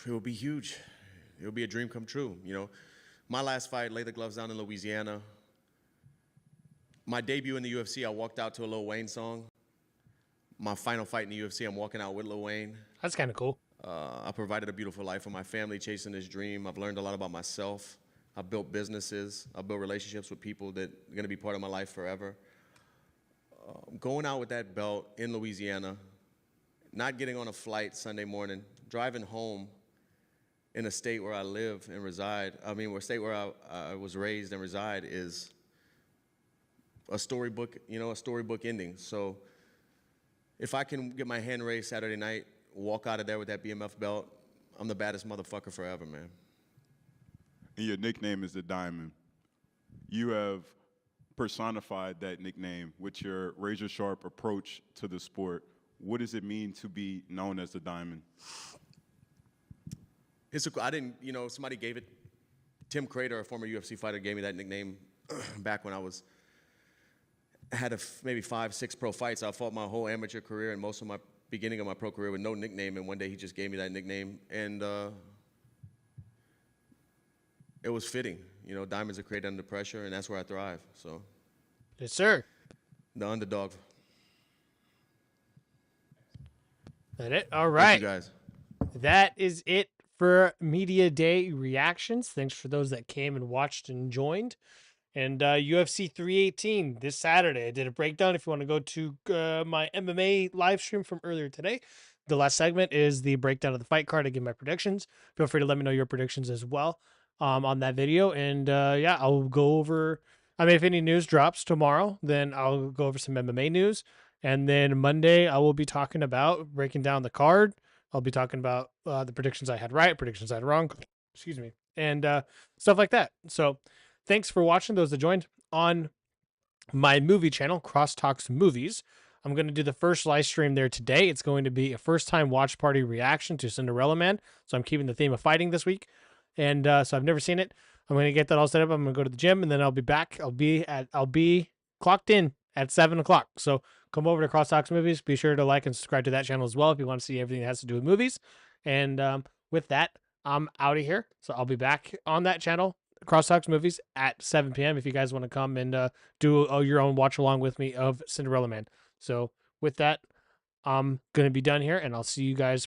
It will be huge. It will be a dream come true. You know, my last fight, lay the gloves down in Louisiana. My debut in the UFC, I walked out to a Lil Wayne song. My final fight in the UFC, I'm walking out with Lil Wayne. That's kind of cool. I provided a beautiful life for my family, chasing this dream. I've learned a lot about myself. I've built businesses. I've built relationships with people that are going to be part of my life forever. Going out with that belt in Louisiana, not getting on a flight Sunday morning, driving home in a state where I live and reside, a state where I was raised and reside is a storybook, a storybook ending. So if I can get my hand raised Saturday night, walk out of there with that BMF belt, I'm the baddest motherfucker forever, man. And your nickname is the Diamond. You have personified that nickname with your razor-sharp approach to the sport. What does it mean to be known as the Diamond? I didn't, somebody gave it. Tim Crater, a former UFC fighter, gave me that nickname back when I had maybe 5, 6 pro fights. I fought my whole amateur career and most of my beginning of my pro career with no nickname, and one day he just gave me that nickname, and it was fitting. Diamonds are created under pressure, and that's where I thrive. So, yes, sir. The underdog. That it? All right. Thank you guys. That is it for Media Day reactions. Thanks for those that came and watched and joined. And UFC 318 this Saturday. I did a breakdown. If you want to go to my MMA live stream from earlier today, the last segment is the breakdown of the fight card. I give my predictions. Feel free to let me know your predictions as well on that video. And yeah, I'll go over. If any news drops tomorrow, then I'll go over some MMA news. And then Monday, I will be talking about breaking down the card. I'll be talking about the predictions I had right, predictions I had wrong. Excuse me. And stuff like that. So thanks for watching, those that joined on my movie channel, Crosstalks Movies. I'm going to do the first live stream there today. It's going to be a first-time watch party reaction to Cinderella Man. So I'm keeping the theme of fighting this week. And so I've never seen it. I'm going to get that all set up. I'm going to go to the gym, and then I'll be back. I'll be clocked in at 7 o'clock. So come over to Crosstalks Movies. Be sure to like and subscribe to that channel as well if you want to see everything that has to do with movies. And with that, I'm out of here. So I'll be back on that channel, Crosstalks Movies, at 7 p.m. if you guys want to come and do your own watch along with me of Cinderella Man. So with that, I'm going to be done here, and I'll see you guys